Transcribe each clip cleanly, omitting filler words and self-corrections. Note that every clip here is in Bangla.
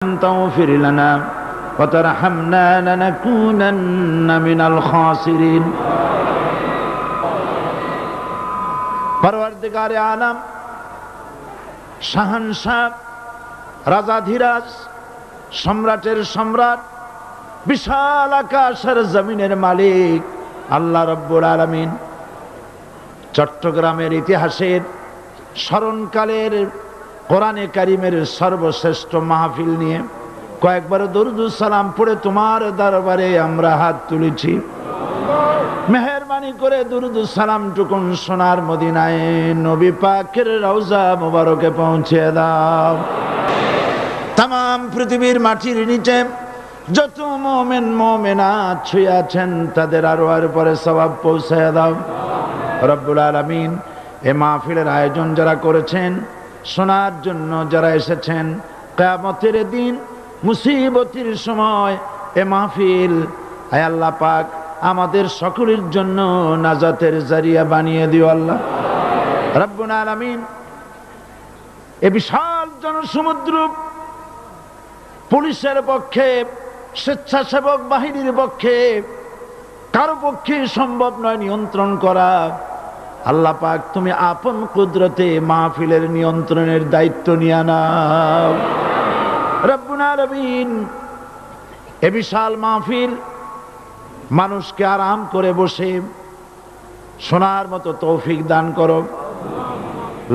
تغفر لنا وترحمنا لنكونن من الخاسرين পরওয়ারদিগারে আলম শাহানশাহ রাজাধিরাজ সম্রাটের সম্রাট বিশাল আকাশের জমিনের মালিক আল্লাহ রাব্বুল আলামিন চট্টগ্রামের ইতিহাসের স্মরণকালের কোরআনে কারিমের সর্বশ্রেষ্ঠ মাহফিল নিয়ে কয়েকবার দরুদ সালাম পড়ে তোমার দরবারে আমরা হাত তুলেছি। মেহেরবানি করে দরুদ সালাম টুকুন সোনার মদিনায় নবী পাকের রওজা মুবারকে পৌঁছে দাও। তাম পৃথিবীর মাটির নিচে যত মুমিন মুমিনাত শুয়ে আছেন তাদের আরওয়ার পরে সওয়াব পৌঁছে দাও রব্বুল আলামিন। এই মাহফিলের আয়োজন যারা করেছেন, শোনার জন্য যারা এসেছেন, কিয়ামতের দিন মুসিবতের সময় এ মাহফিল আয় আল্লাহ পাক আমাদের সকলের জন্য নাজাতের জারিয়া বানিয়ে দিও আল্লাহ রাব্বুল আলামিন। এ বিশাল জনসমুদ্র পুলিশের পক্ষে, স্বেচ্ছাসেবক বাহিনীর পক্ষে কারো পক্ষে সম্ভব নয় নিয়ন্ত্রণ করা। আল্লাহ পাক তুমি আপন কুদরতে মাহফিলের নিয়ন্ত্রণের দায়িত্ব নিয়ে নাও রব্বুল আলামিন। এ বিশাল মাহফিল মানুষকে আরাম করে বসে শোনার মতো তৌফিক দান করো।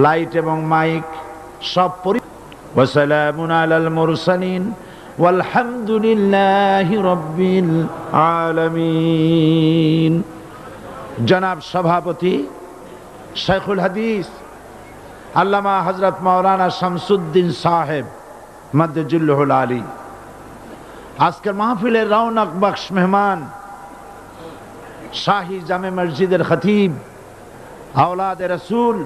লাইট এবং মাইক সব ওয়া সালামুন আলাল মুরসালিন ওয়ালহামদুলিল্লাহি রাব্বিল আলামিন। জনাব সভাপতি শেখুল হাদিস আল্লামা হযরত মাওলানা শামসুদ্দিন সাহেব মাদ্দাজিল্লাহুল আলী, আজকের মাহফিলের রৌনক বখশ মেহমান শাহী জামে মসজিদের খতিব আওলাদে রসুল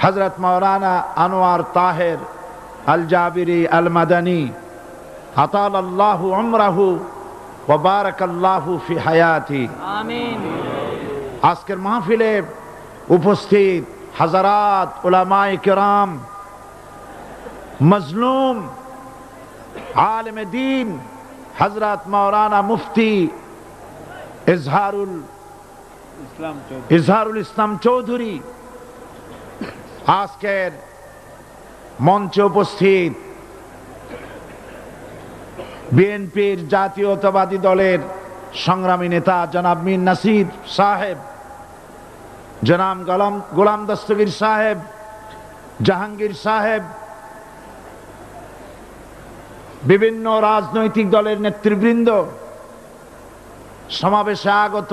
হযরত মাওলানা আনোয়ার তাহের আল জাবিরি আল মাদানী আতালাল্লাহু উমরাহু ওয়া বারাকাল্লাহু ফি হায়াতি আমিন। আজকের মাহফিলে উপস্থিত হাজারাত উলামায়ে কেরাম, মজলুম আলেমে দ্বীন হযরত মাওলানা মুফতি ইজহারুল ইসলাম চৌধুরী, আজকের মঞ্চে উপস্থিত বিএনপির জাতীয়তাবাদী দলের সংগ্রামী নেতা জনাব মীর নাসির সাহেব, জনাব গোলাম দস্তগীর সাহেব, জাহাঙ্গীর সাহেব, বিভিন্ন রাজনৈতিক দলের নেতৃবৃন্দ, সমাবেশে আগত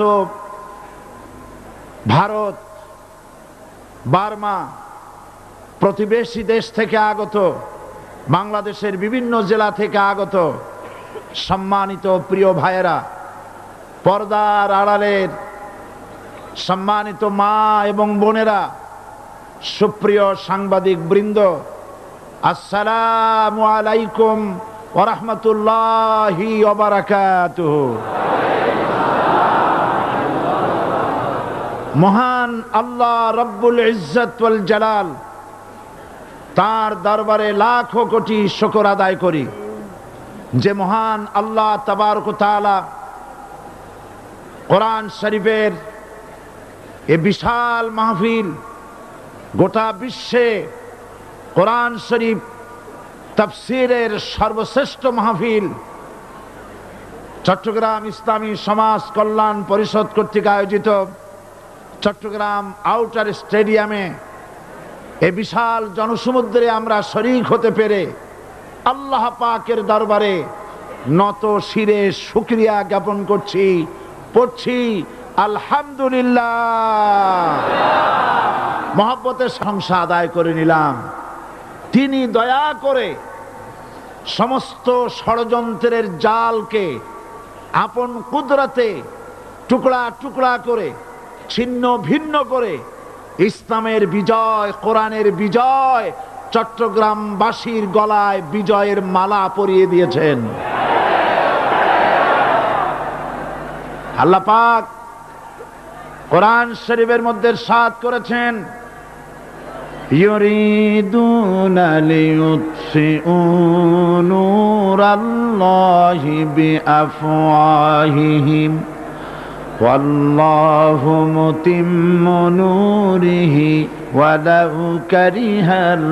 ভারত, বার্মা, প্রতিবেশী দেশ থেকে আগত, বাংলাদেশের বিভিন্ন জেলা থেকে আগত সম্মানিত প্রিয় ভাইয়েরা, পর্দার আড়ালের সম্মানিত মা এবং বোনেরা, সুপ্রিয় সাংবাদিক বৃন্দ, আসসালামু আলাইকুম ওয়া রাহমাতুল্লাহি ওয়া বারাকাতুহু। মহান আল্লাহ রব্বুল ইজ্জত ওয়াল জালাল তার দরবারে লাখো কোটি শুকর আদায় করি যে মহান আল্লাহ তাবারক ওয়া তাআলা কোরআন শরীফের এ বিশাল মাহফিল, গোটা বিশ্বে কোরআন শরীফ তাফসীরের সর্বশ্রেষ্ঠ মাহফিল চট্টগ্রাম ইসলামী সমাজ কল্যাণ পরিষদ কর্তৃক আয়োজিত চট্টগ্রাম আউটার স্টেডিয়ামে এ বিশাল জনসমুদ্রে আমরা শরীক হতে পেরে আল্লাহ পাকের দরবারে নত শিরে শুকরিয়া জ্ঞাপন করছি, পড়ছি আলহামদুলিল্লাহ। মহব্বতের সংসা আদায় করে নিলাম। তিনি দয়া করে সমস্ত ষড়যন্ত্রের জালকে আপন কুদরতে টুকরা টুকরা করে ছিন্ন ভিন্ন করে ইসলামের বিজয়, কোরআনের বিজয় চট্টগ্রামবাসীর গলায় বিজয়ের মালা পরিয়ে দিয়েছেন। আল্লাহ পাক কোরআন শরীফের মধ্যে ইরশাদ করেছেন ইউরিদুনা লিইউতফিউ নূরাল্লাহি বিআফওয়াহিহিম ওয়াল্লাহু মুতিম্মু নূরিহি ওয়ালাউ কারিহাল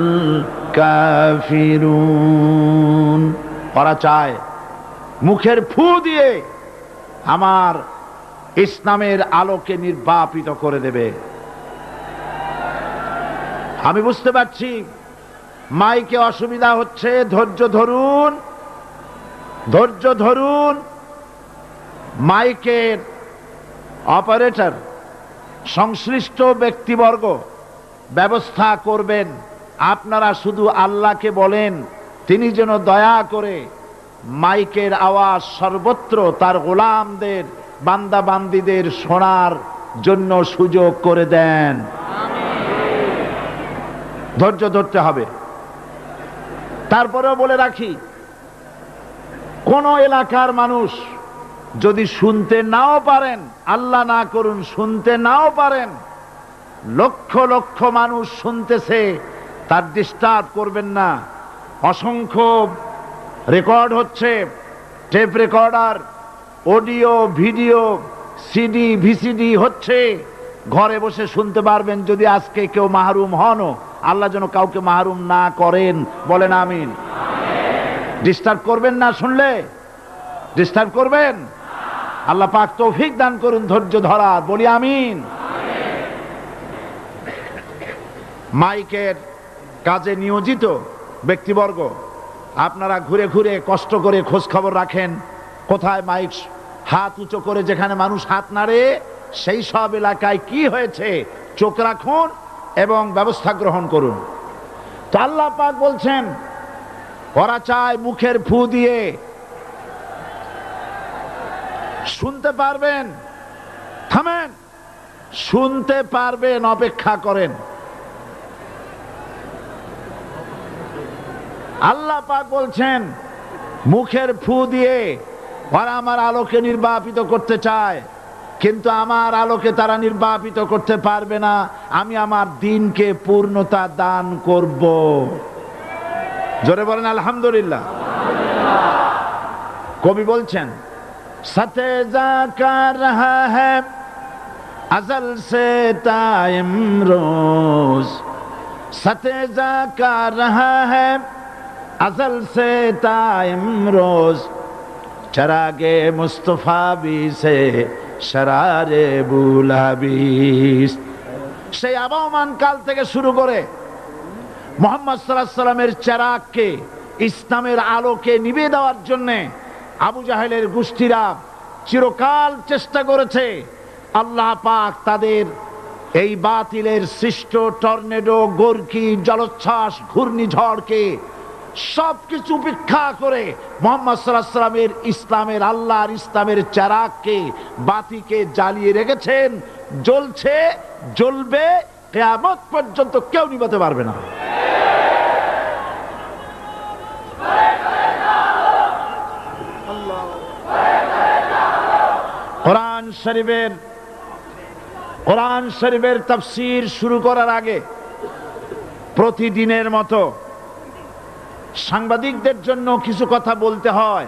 কাফিরুন। ওরা চায় মুখের ফু দিয়ে আমার ইসলামের আলোকে নির্বাপিত করে দেবে। আমি বুঝতে পারছি মাইকে অসুবিধা হচ্ছে, ধৈর্য ধরুন, ধৈর্য ধরুন। মাইকের অপারেটর সংশ্লিষ্ট ব্যক্তিবর্গ ব্যবস্থা করবেন। আপনারা শুধু আল্লাহকে বলেন তিনি যেন দয়া করে মাইকের আওয়াজ সর্বত্র তার গোলামদের, বান্দা বান্দীদের শোনার জন্য সুযোগ করে দেন। ধৈর্য ধরতে হবে। তারপরেও বলে রাখি, কোন এলাকার মানুষ যদি শুনতে নাও পারেন, আল্লাহ না করুন শুনতে নাও পারেন, লক্ষ লক্ষ মানুষ শুনতেছে, তার ডিস্টার্ব করবেন না। অসংখ্য রেকর্ড হচ্ছে, tape recorder, audio video, CD VCD হচ্ছে, ঘরে বসে শুনতে পারবেন। যদি আজকে কেউ মাহরুম হন, আল্লাহ যেন কাউকে মাহরুম না করেন, বলেন আমিন। ডিস্টার্ব করবেন না, শুনলে ডিস্টার্ব করবেন। আল্লাহ পাক তৌফিক দান করুন ধৈর্য ধরা, বলি আমিন। মাইকের কাজে নিয়োজিত ব্যক্তিবর্গ, আপনারা ঘুরে ঘুরে কষ্ট করে খোঁজ খবর রাখেন কোথায় মাইক হাত উঁচু করে যেখানে মানুষ হাত নাড়ে, সেই সব এলাকায় কি হয়েছে চোখ রাখুন এবং ব্যবস্থা গ্রহণ করুন। তো আল্লাহ পাক বলছেন ওরা চায় মুখের ফু দিয়ে শুনতে পারবেন। থামেন, শুনতে পারবেন, অপেক্ষা করেন। আল্লাহ পাক বলছেন মুখের ফু দিয়ে ওরা আমার আলোকে নির্বাপিত করতে চায়, কিন্তু আমার আলোকে তারা নির্বাপিত করতে পারবে না। আমি আমার দ্বীনকে পূর্ণতা দান করব। জোরে বলেন আলহামদুলিল্লাহ। কবি বলছেন সতে জাকা রহা হ্যায় अज़ल से ताइम रोज, सते जाका रहा है अज़ल से ताइम रोज, चरागे मुस्तफा भी से शरारे बुलाबिस। সেই আবহমান কাল থেকে শুরু করে মুহাম্মদ সাল্লাল্লাহু আলাইহি সাল্লামের চেরাগকে, ইসলামের আলোকে নিভিয়ে দেওয়ার জন্য আবু জাহেলের গোষ্ঠীরা চিরকাল চেষ্টা করেছে। আল্লাহ পাক তাদের এই বাতিলের সৃষ্ট টর্নেডো, গর্কি, জলোচ্ছ্বাস, ঘূর্ণিঝড়কে সবকিছু উপেক্ষা করে মুহাম্মদ সাল্লাল্লাহু আলাইহি সাল্লামের ইসলামের, আল্লাহর ইসলামের চেরাগকে, বাতিকে জ্বালিয়ে রেখেছেন। জ্বলছে, জ্বলবে, কিয়ামত পর্যন্ত কেউ নিভাতে পারবে না। কোরআন শরীফের তাফসীর শুরু করার আগে প্রতিদিনের মতো সাংবাদিকদের জন্য কিছু কথা বলতে হয়,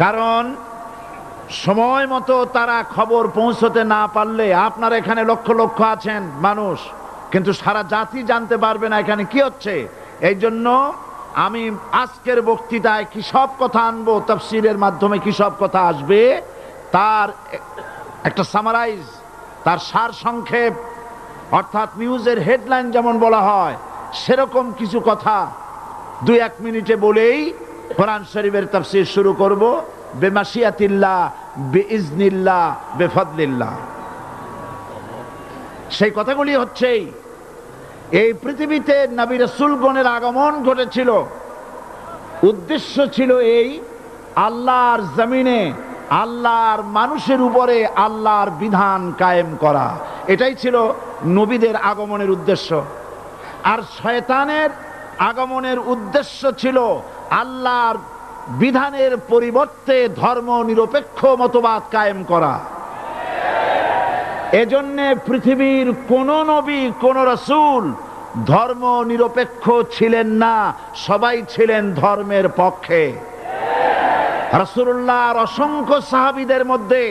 কারণ সময় মতো তারা খবর পৌঁছতে না পারলে, আপনারা এখানে লক্ষ লক্ষ আছেন মানুষ, কিন্তু সারা জাতি জানতে পারবে না এখানে কি হচ্ছে। এই জন্য আমি আজকের বক্তৃতায় কি সব কথা আনবো, তাফসীরের মাধ্যমে কি সব কথা আসবে, তার একটা সামারাইজ, তার সার সংক্ষেপ, অর্থাৎ নিউজের হেডলাইন যেমন বলা হয় সেরকম কিছু কথা 2-1 মিনিটে বলেই কোরআন শরীফের তাফসীর শুরু করব। বেমাশিয়াতিল্লাহ, বিইজনিল্লাহ, বেফদলিল্লাহ। সেই কথাগুলি হচ্ছে এই পৃথিবীতে নবী রাসূলগণের আগমন ঘটেছিল, উদ্দেশ্য ছিল এই আল্লাহর জমিনে আল্লাহর মানুষের উপরে আল্লাহর বিধান কায়েম করা। এটাই ছিল নবীদের আগমনের উদ্দেশ্য। আর শয়তানের আগমনের উদ্দেশ্য ছিল আল্লাহর বিধানের পরিবর্তে ধর্ম নিরপেক্ষ মতবাদ কায়েম করা। এজন্য পৃথিবীর কোন নবী, কোন রাসূল ধর্ম নিরপেক্ষ ছিলেন না, সবাই ছিলেন ধর্মের পক্ষে। রাসূলুল্লাহর অসংখ্য সাহাবীদের মধ্যে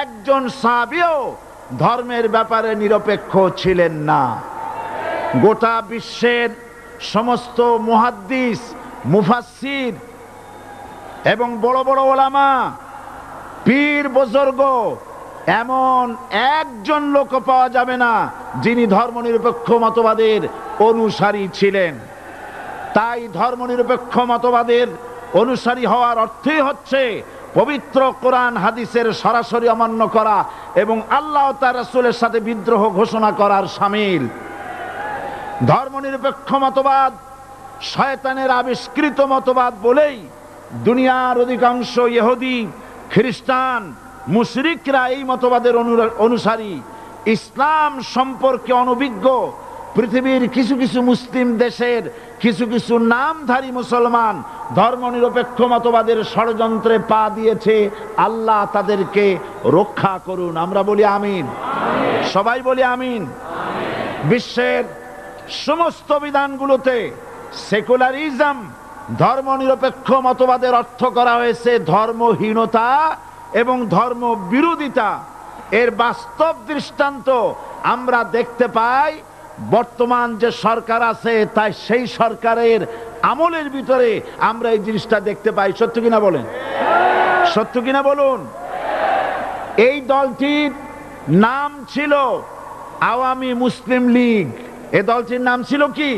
একজন সাহাবীও ধর্মের ব্যাপারে নিরপেক্ষ ছিলেন না। গোটা বিশ্বের সমস্ত মুহাদ্দিস, মুফাসসির এবং বড় বড় ওলামা, পীর বুজুর্গ, এমন একজন লোক পাওয়া যাবে না যিনি ধর্মনিরপেক্ষ মতবাদের অনুসারী ছিলেন। তাই ধর্মনিরপেক্ষ মতবাদের অনুসারী হওয়ার অর্থই হচ্ছে পবিত্র কোরআন হাদিসের সরাসরি অমান্য করা এবং আল্লাহ ও তার রাসূলের সাথে বিদ্রোহ ঘোষণা করার শামিল। ধর্মনিরপেক্ষ মতবাদ শয়তানের আবিষ্কৃত মতবাদ বলেই দুনিয়ার অধিকাংশ ইহুদি, খ্রিস্টান, মুশরিকরা এই মতবাদের অনুসারী। ইসলাম সম্পর্কে অনভিজ্ঞ পৃথিবীর কিছু কিছু মুসলিম দেশের কিছু কিছু নামধারী মুসলমান ধর্মনিরপেক্ষ মতবাদের ষড়যন্ত্রে পা দিয়েছে। আল্লাহ তাদেরকে রক্ষা করুন। আমরা বলি আমিন, সবাই বলি আমিন। বিশ্বের সমস্ত বিধানগুলোতে সেকুলারিজম, ধর্মনিরপেক্ষ মতবাদের অর্থ করা হয়েছে ধর্মহীনতা এবং ধর্ম বিরোধিতা। এর বাস্তব দৃষ্টান্ত আমরা দেখতে পাই বর্তমান যে সরকার আছে, তাই সেই সরকারের আমলের ভিতরে আমরা এই জিনিসটা দেখতে পাই। সত্য কিনা বলেন? সত্য কিনা বলুন? এই দলটির নাম ছিল আওয়ামী মুসলিম লীগ। এই দলটির নাম ছিল কি?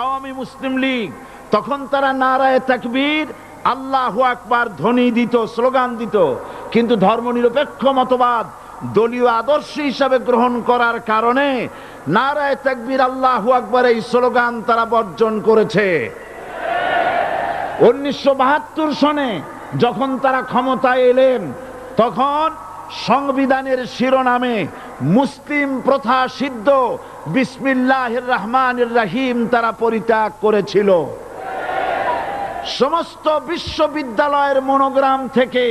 আওয়ামী মুসলিম লীগ। তখন তারা নারায়ে তাকবীর, আল্লাহু আকবার ধ্বনি দিত, স্লোগান দিত। কিন্তু ধর্মনিরপেক্ষ মতবাদ দলীয় আদর্শ হিসাবে গ্রহণ করার কারণে নারায়ে তাকবীর, আল্লাহু আকবার এই স্লোগান তারা বর্জন করেছে। 1972 সনে যখন তারা ক্ষমতায় এলেন, তখন সংবিধানের শিরোনামে মুসলিম প্রথা সিদ্ধ বিসমিল্লাহির রহমানির রহিম তারা পরিত্যাগ করেছিল। সমস্ত বিশ্ববিদ্যালয়ের মনোগ্রাম থেকে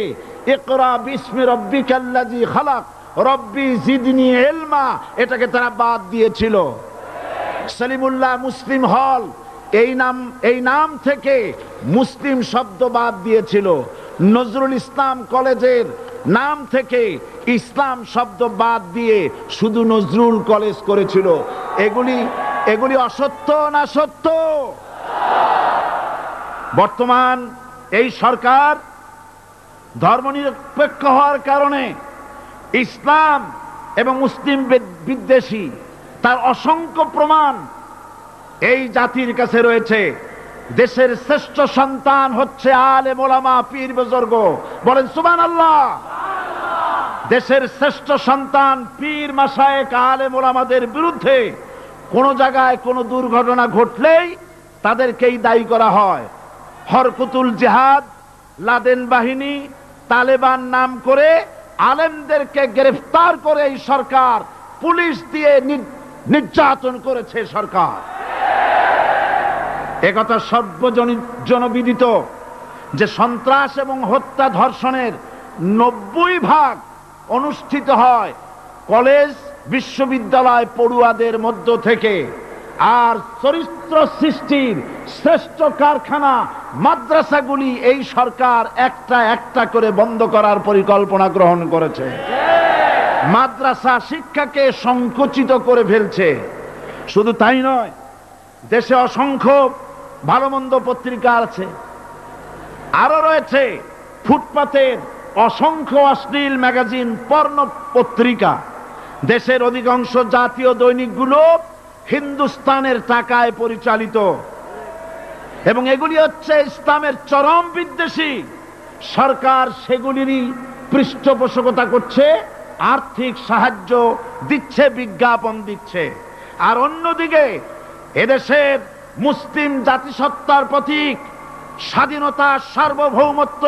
ইকরা বিসমি রব্বিকাল্লাযী খালাক, রব্বি জিদনি ইলমা, এটাকে তারা বাদ দিয়েছিল। সলিমুল্লাহ মুসলিম হল, এই নাম থেকে মুসলিম শব্দ বাদ দিয়েছিল। নজরুল ইসলাম কলেজের নাম থেকে ইসলাম শব্দ বাদ দিয়ে শুধু নজরুল কলেজ করেছিল। এগুলি অসত্য না সত্য? বর্তমান এই সরকার ধর্মনিরপেক্ষ হওয়ার কারণে ইসলাম এবং মুসলিম বিদ্বেষী, তার অসংখ্য প্রমাণ এই জাতির কাছে রয়েছে। দেশের শ্রেষ্ঠ সন্তান হচ্ছে আলেম ওলামা, পীর বুজুর্গ। বলেন সুবহানাল্লাহ। দেশের শ্রেষ্ঠ সন্তান পীর মাশায়েখ আলেম ওলামাদের বিরুদ্ধে কোন জায়গায় কোনো দুর্ঘটনা ঘটলেই তাদেরকেই দায়ী করা হয়। হরকুতুল জিহাদ, লাদেন বাহিনী, তালেবান নাম করে আলেমদেরকে গ্রেফতার করে এই সরকার পুলিশ দিয়ে নির্যাতন করেছে সরকার। একথা সর্বজনবিদিত যে সন্ত্রাস এবং হত্যা ধর্ষণের 90% অনুষ্ঠিত হয় কলেজ বিশ্ববিদ্যালয় পড়ুয়াদের মধ্য থেকে। আর চরিত্র সৃষ্টির শ্রেষ্ঠ কারখানা মাদ্রাসাগুলি এই সরকার একটা একটা করে বন্ধ করার পরিকল্পনা গ্রহণ করেছে। মাদ্রাসা শিক্ষাকে সংকুচিত করে ফেলছে। শুধু তাই নয়, দেশে অসংখ্য ভালো মন্দ পত্রিকা আছে, আরো রয়েছে ফুটপাতের অসংখ্য অশ্লীল ম্যাগাজিন, পর্ণ পত্রিকা। দেশের অধিকাংশ জাতীয় দৈনিকগুলো হিন্দুস্তানের টাকায় পরিচালিত এবং এগুলি হচ্ছে ইসলামের চরম বিদ্বেষী। সরকার সেগুলিরই পৃষ্ঠপোষকতা করছে, আর্থিক সাহায্য দিচ্ছে, বিজ্ঞাপন দিচ্ছে। আর অন্যদিকে এদেশের মুসলিম জাতিসত্তার প্রতীক, স্বাধীনতা, সার্বভৌমত্ব,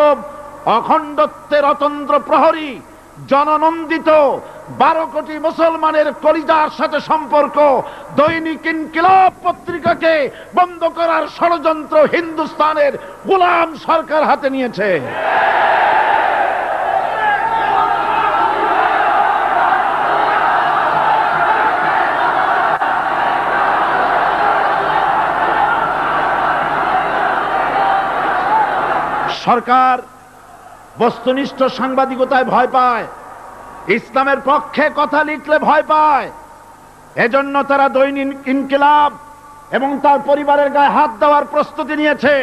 অখণ্ডত্বের অতন্ত্র প্রহরী, জননন্দিত 12 কোটি মুসলমানের কলিজার সাথে সম্পর্ক দৈনিক ইনকিলাব পত্রিকাকে বন্ধ করার ষড়যন্ত্র হিন্দুস্তানের গোলাম সরকার হাতে নিয়েছে। সরকার বস্তুনিষ্ঠ সাংবাদিকতায় ভয় পায়, ইসলামের পক্ষে কথা লিখলে ভয় পায়। এজন্য তারা দৈনিক ইনকিলাব এবং তার পরিবারের গায়ে হাত দেওয়ার প্রস্তুতি নিয়েছে।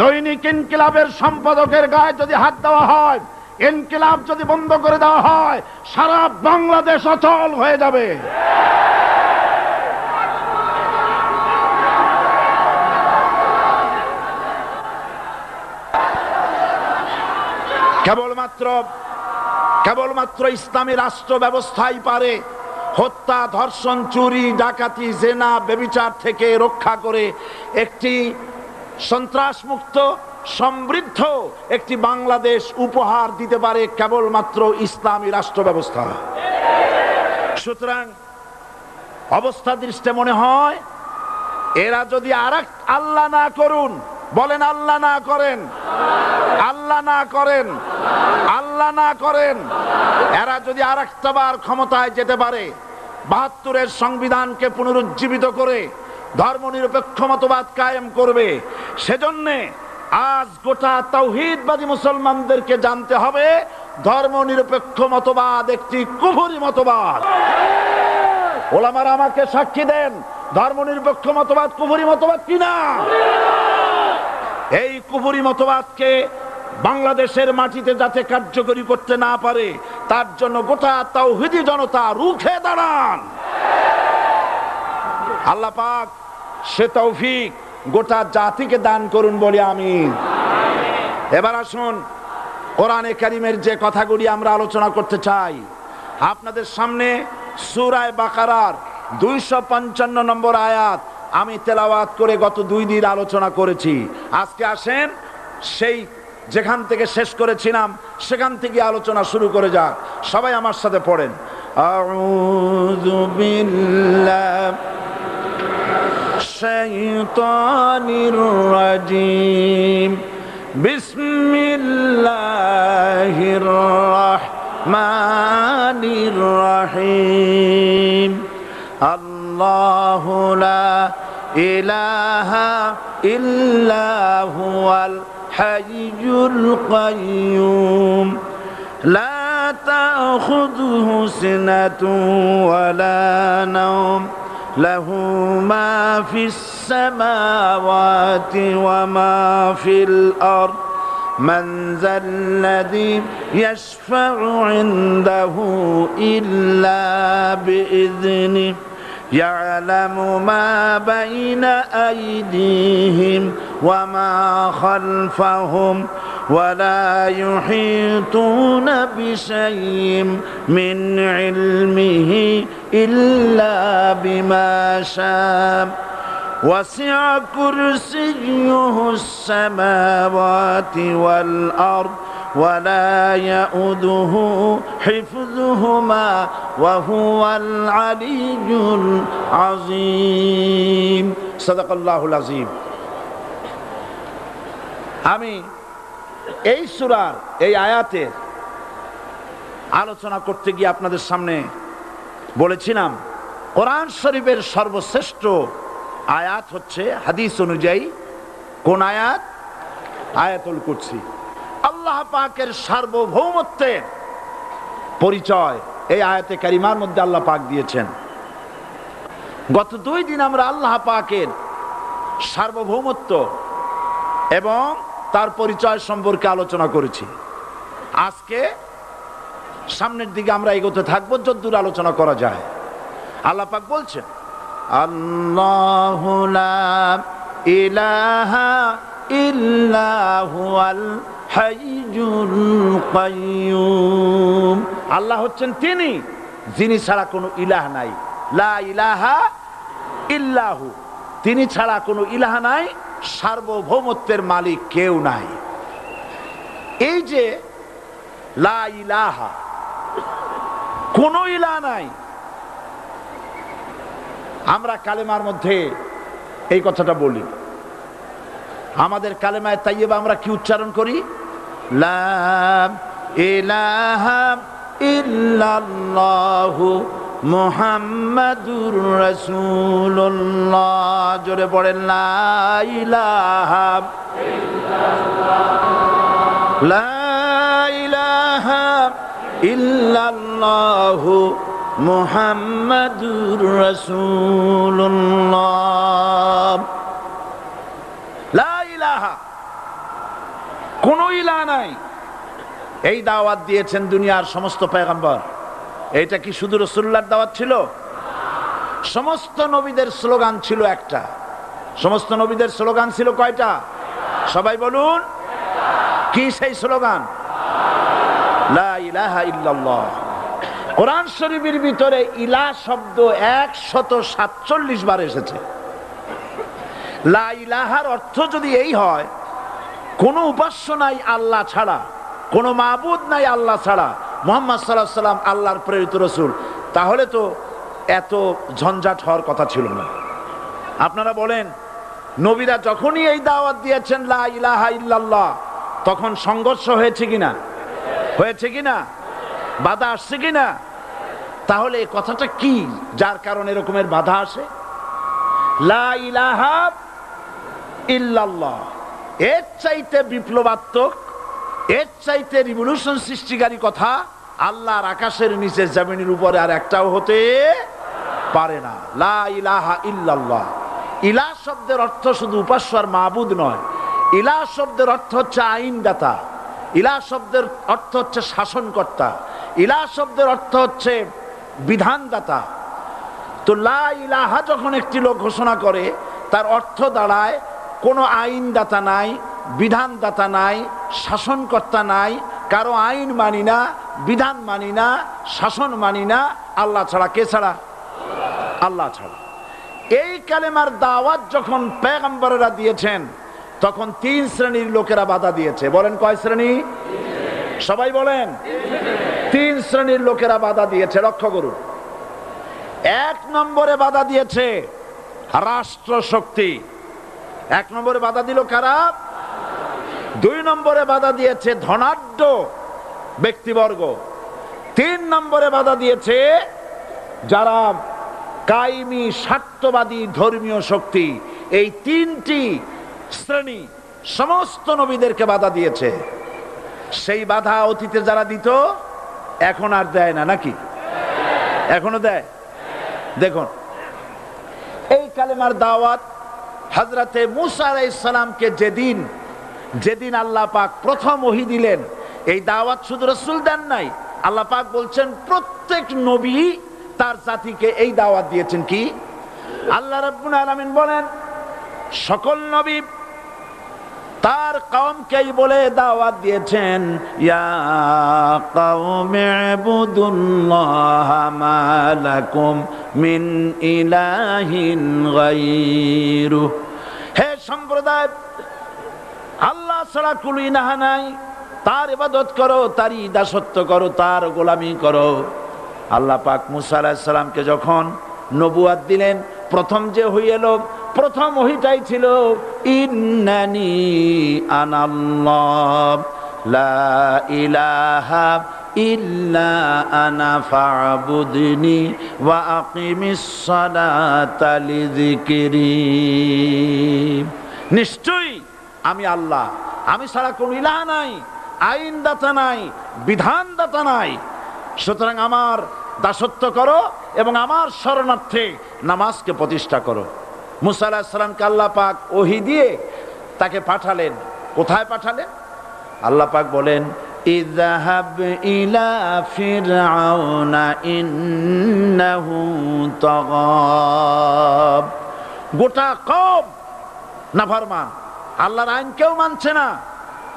দৈনিক ইনকিলাবের সম্পাদকের গায়ে যদি হাত দেওয়া হয়, ইনকিলাব যদি বন্ধ করে দেওয়া হয়, সারা বাংলাদেশ অচল হয়ে যাবে। কেবলমাত্র ইসলামী রাষ্ট্র ব্যবস্থাই পারে হত্যা, ধর্ষণ, চুরি, ডাকাতি, জেনা, ব্যভিচার থেকে রক্ষা করে একটি সন্ত্রাসমুক্ত সমৃদ্ধ একটি বাংলাদেশ উপহার দিতে পারে কেবলমাত্র ইসলামী রাষ্ট্র ব্যবস্থা। সুতরাং অবস্থা দৃষ্টে মনে হয় এরা যদি আল্লাহ না করুন, বলেন আল্লাহ না করেন, আল্লাহ না করেন, আল্লাহ না করেন, এরা যদি আরেকটাবার ক্ষমতায় যেতে পারে, ৭২-এর সংবিধানকে পুনরুজ্জীবিত করে ধর্মনিরপেক্ষ মতবাদ কায়েম করবে, সেজন্যে আজ গোটা তাওহীদবাদী মুসলমানদেরকে জানতে হবে ধর্মনিরপেক্ষ মতবাদ একটি কুফরি মতবাদ। ওলামারা আমাকে সাক্ষী দেন, ধর্মনিরপেক্ষ মতবাদ কুফরি মতবাদ কিনা। এই কুফরি মতবাদকে বাংলাদেশের মাটিতে যাতে কার্যকরী করতে না পারে তার জন্য গোটা তাওহীদি জনতা রুখে দাঁড়ান। আল্লাহ পাক সে তৌফিক গোটা জাতিকে দান করুন বলি আমিন। এবার আসুন কোরআনে কারীমের যে কথাগুলি আমরা আলোচনা করতে চাই, আপনাদের সামনে সূরা বাকারার 255 নম্বর আয়াত আমি তেলাওয়াত করে গত 2 দিন আলোচনা করেছি। আজকে আসেন সেই যেখান থেকে শেষ করেছিলাম সেখান থেকে আলোচনা শুরু করে যাক। সবাই আমার সাথে পড়েন, আউযু বিল্লাহি শাইতানির রাজিম, বিসমিল্লাহির রাহমানির রাহিম। আল্লাহু লা ইলাহা ইল্লা হুয়াল হাইয়ুল কাইয়্যুম, লা তাখুযুহু সিনাতুন ওয়ালা নাওম, লাহু মা ফিস সামাওয়াতি ওয়া মা ফিল আরদ, মান যাল্লাযী ইয়াশফা'ু ইনদাহু ইল্লা বিইذনিহি, ইয়ালামু মা বাইনা আইদিহিম ওয়া মা খালফাহুম ওয়া লা ইউহিতুনা বিশাইইন মিন ইলমিহি ইল্লা বিমা শাআ, ওয়াসি'a কুরসিয়্যুহুস সামাওয়াতি ওয়াল আরদ ওয়া লা ইয়াউদুহু হিফযুহুমা ওয়া হুয়াল আলিয়্যুল আযীম। সাদাকাল্লাহুল আযীম। আমি এই সূরার এই আয়াতের আলোচনা করতে গিয়ে আপনাদের সামনে বলেছিলাম কোরআন শরীফের সর্বশ্রেষ্ঠ আয়াত হচ্ছে হাদিস অনুযায়ী কোন আয়াত? আয়াতুল কুরসি। আল্লাহ পাকের সার্বভৌমত্বের পরিচয় এই আয়াতে কারিমার মধ্যে আল্লাহ পাক দিয়েছেন। গত 2 দিন আমরা আল্লাহ পাকের সার্বভৌমত্ব এবং তার পরিচয় সম্পর্কে আলোচনা করেছি। আজকে সামনের দিকে আমরা এগোতে থাকবো যতদূর আলোচনা করা যায়। আল্লাহ পাক বলছেন, আল্লাহু লা ইলাহা ইল্লা হুয়াল হাইয়ুল কাইয়্যুম। আল্লাহ হচ্ছেন তিনি যিনি ছাড়া কোনো ইলাহ নাই। লা ইলাহা ইল্লাহু, তিনি ছাড়া কোনো ইলাহ নাই, সার্বভৌমত্বের মালিক কেউ নাই। এই যে লা ইলাহা, কোনো ইলাহ নাই, আমরা কালেমার মধ্যে এই কথাটা বলি। আমাদের কালেমায়ে তাইয়্যিবা আমরা কি উচ্চারণ করি? লা ইলাহা ইল্লাল্লাহু মুহাম্মাদুর রাসূলুল্লাহ। জোরে পড়েন, লা ইলাহা ইল্লাল্লাহ লা ইলাহা ইল্লাল্লাহু মুহাম্মাদুর রাসূলুল্লাহ। লা ইলাহা, কোন ইলাহ নাই, এই দাওয়াত দিয়েছেন দুনিয়ার সমস্ত পয়গম্বর। এটা কি শুধু রাসূলুল্লাহর দাওয়াত ছিল? সমস্ত নবীদের স্লোগান ছিল একটা। সমস্ত নবীদের স্লোগান ছিল কয়টা? সবাই বলুন, কি সেই স্লোগান? লা ইলাহা ইল্লাল্লাহ। কোরআন শরীফের ভিতরে ইলাহ শব্দ 147 বার এসেছে। লা ইলাহার অর্থ যদি এই হয়, কোন উপাস্য নাই আল্লাহ ছাড়া, কোন মাবুদ নাই আল্লাহ ছাড়া, মুহাম্মদ সাল্লাল্লাহু আলাইহি সাল্লাম আল্লাহর প্রেরিত রাসূল, তাহলে তো এত ঝঞ্ঝাট হওয়ার কথা ছিল না। আপনারা বলেন, নবীরা যখনই এই দাওয়াত দিয়েছেন লা ইলাহা ইল্লাল্লাহ, তখন সংঘর্ষ হয়েছে কিনা? হয়েছে কিনা? বাধা আসছে কিনা? তাহলে এই কথাটা কি, যার কারণে এরকমের বাধা আসে? লা ইলাহা ইল্লাল্লাহ, এর চাইতে বিপ্লবাত্মক, এর চাইতে রিভলিউশন সৃষ্টিকারী কথা আল্লাহর আকাশের নিচে জমিনের উপরে আর একটাও হতে পারে না। লা ইলাহা ইল্লাল্লাহ। ইলাহ শব্দের অর্থ শুধু উপাস্য আর মাবুদ নয়। ইলাহ শব্দের অর্থ হচ্ছে আইনদাতা, ইলাহ শব্দের অর্থ হচ্ছে শাসনকর্তা, ইলাহ শব্দের অর্থ হচ্ছে বিধানদাতা। তো লা ইলাহা যখন একটি লোক ঘোষণা করে, তার অর্থ দাঁড়ায় কোনো আইনদাতা নাই, বিধানদাতা নাই, শাসনকর্তা নাই, কারো আইন মানি না, বিধান মানি না, শাসন মানি না, আল্লাহ ছাড়া। কে ছাড়া? আল্লাহ ছাড়া। এই কালেমার দাওয়াত যখন পয়গম্বরেরা দিয়েছেন, তখন 3 শ্রেণীর লোকেরা বাধা দিয়েছে। বলেন কয় শ্রেণী? সবাই বলেন। 3 শ্রেণীর লোকেরা বাধা দিয়েছে। লক্ষ্য করুন। 1 নম্বরে বাধা দিয়েছে রাষ্ট্র শক্তি। 1 নম্বরে বাধা দিল কারা? 2 নম্বরে বাধা দিয়েছে ধনাঢ্য ব্যক্তিবর্গ। 3 নম্বরে বাধা দিয়েছে যারা কায়েমি স্বার্থবাদী ধর্মীয় শক্তি। এই 3টি শ্রেণী সমস্ত নবীদেরকে বাধা দিয়েছে। সেই বাধা অতীতে যারা দিত, এখন আর দেয় না নাকি? এখনো দেয়। দেখুন, এই কালেমার দাওয়াত হযরতে মূসা আলাইহিস সালামকে যেদিন আল্লাহ পাক প্রথম ওহী দিলেন, এই দাওয়াত শুধু রাসূল দেন নাই, আল্লাহ পাক বলছেন প্রত্যেক নবী তার জাতিকে এই দাওয়াত দিয়েছেন। কি? আল্লাহ রাব্বুল আলামিন বলেন, সকল নবী তার কওমকেই বলে দাওয়াত দিয়েছেন, ইয়া কওমি ইবুদুল্লাহা মা লাকুম মিন ইলাহিন গায়রু। হে সম্প্রদায়, আল্লাহ ছাড়া কোনো ইলাহ নাই, তার ইবাদত করো, তারই দাসত্ব করো, তার গোলামি করো। আল্লাহ পাক মূসা আলাইহিস সালামকে যখন নবুয়াত দিলেন, প্রথম যে ওহী এলো, প্রথম ওহীটাই ছিল ইন্নানি আনাল্লাহ লা ইলাহা ইল্লা আনা ফা'বুদনি ওয়া আকিমিস সালাতা লিযিকরি। নিশ্চয়ই আমি আল্লাহ, আমি ছাড়া কোনো ইলাহ নাই, আইনদাতা নাই, বিধানদাতা নাই। সুতরাং আমার দাসত্ব করো এবং আমার শরণার্থে নামাজকে প্রতিষ্ঠা করো। মূসা আলাইহিস সালামকে আল্লাহ পাক ওহী দিয়ে তাকে পাঠালেন। কোথায় পাঠালেন? আল্লাহ পাক বলেন, ইযহাব ইলা ফিরআউনা ইন্নাহু তাগাব। গোটা কওম নাফরমান, আল্লাহর আইন কেউ মানছে না।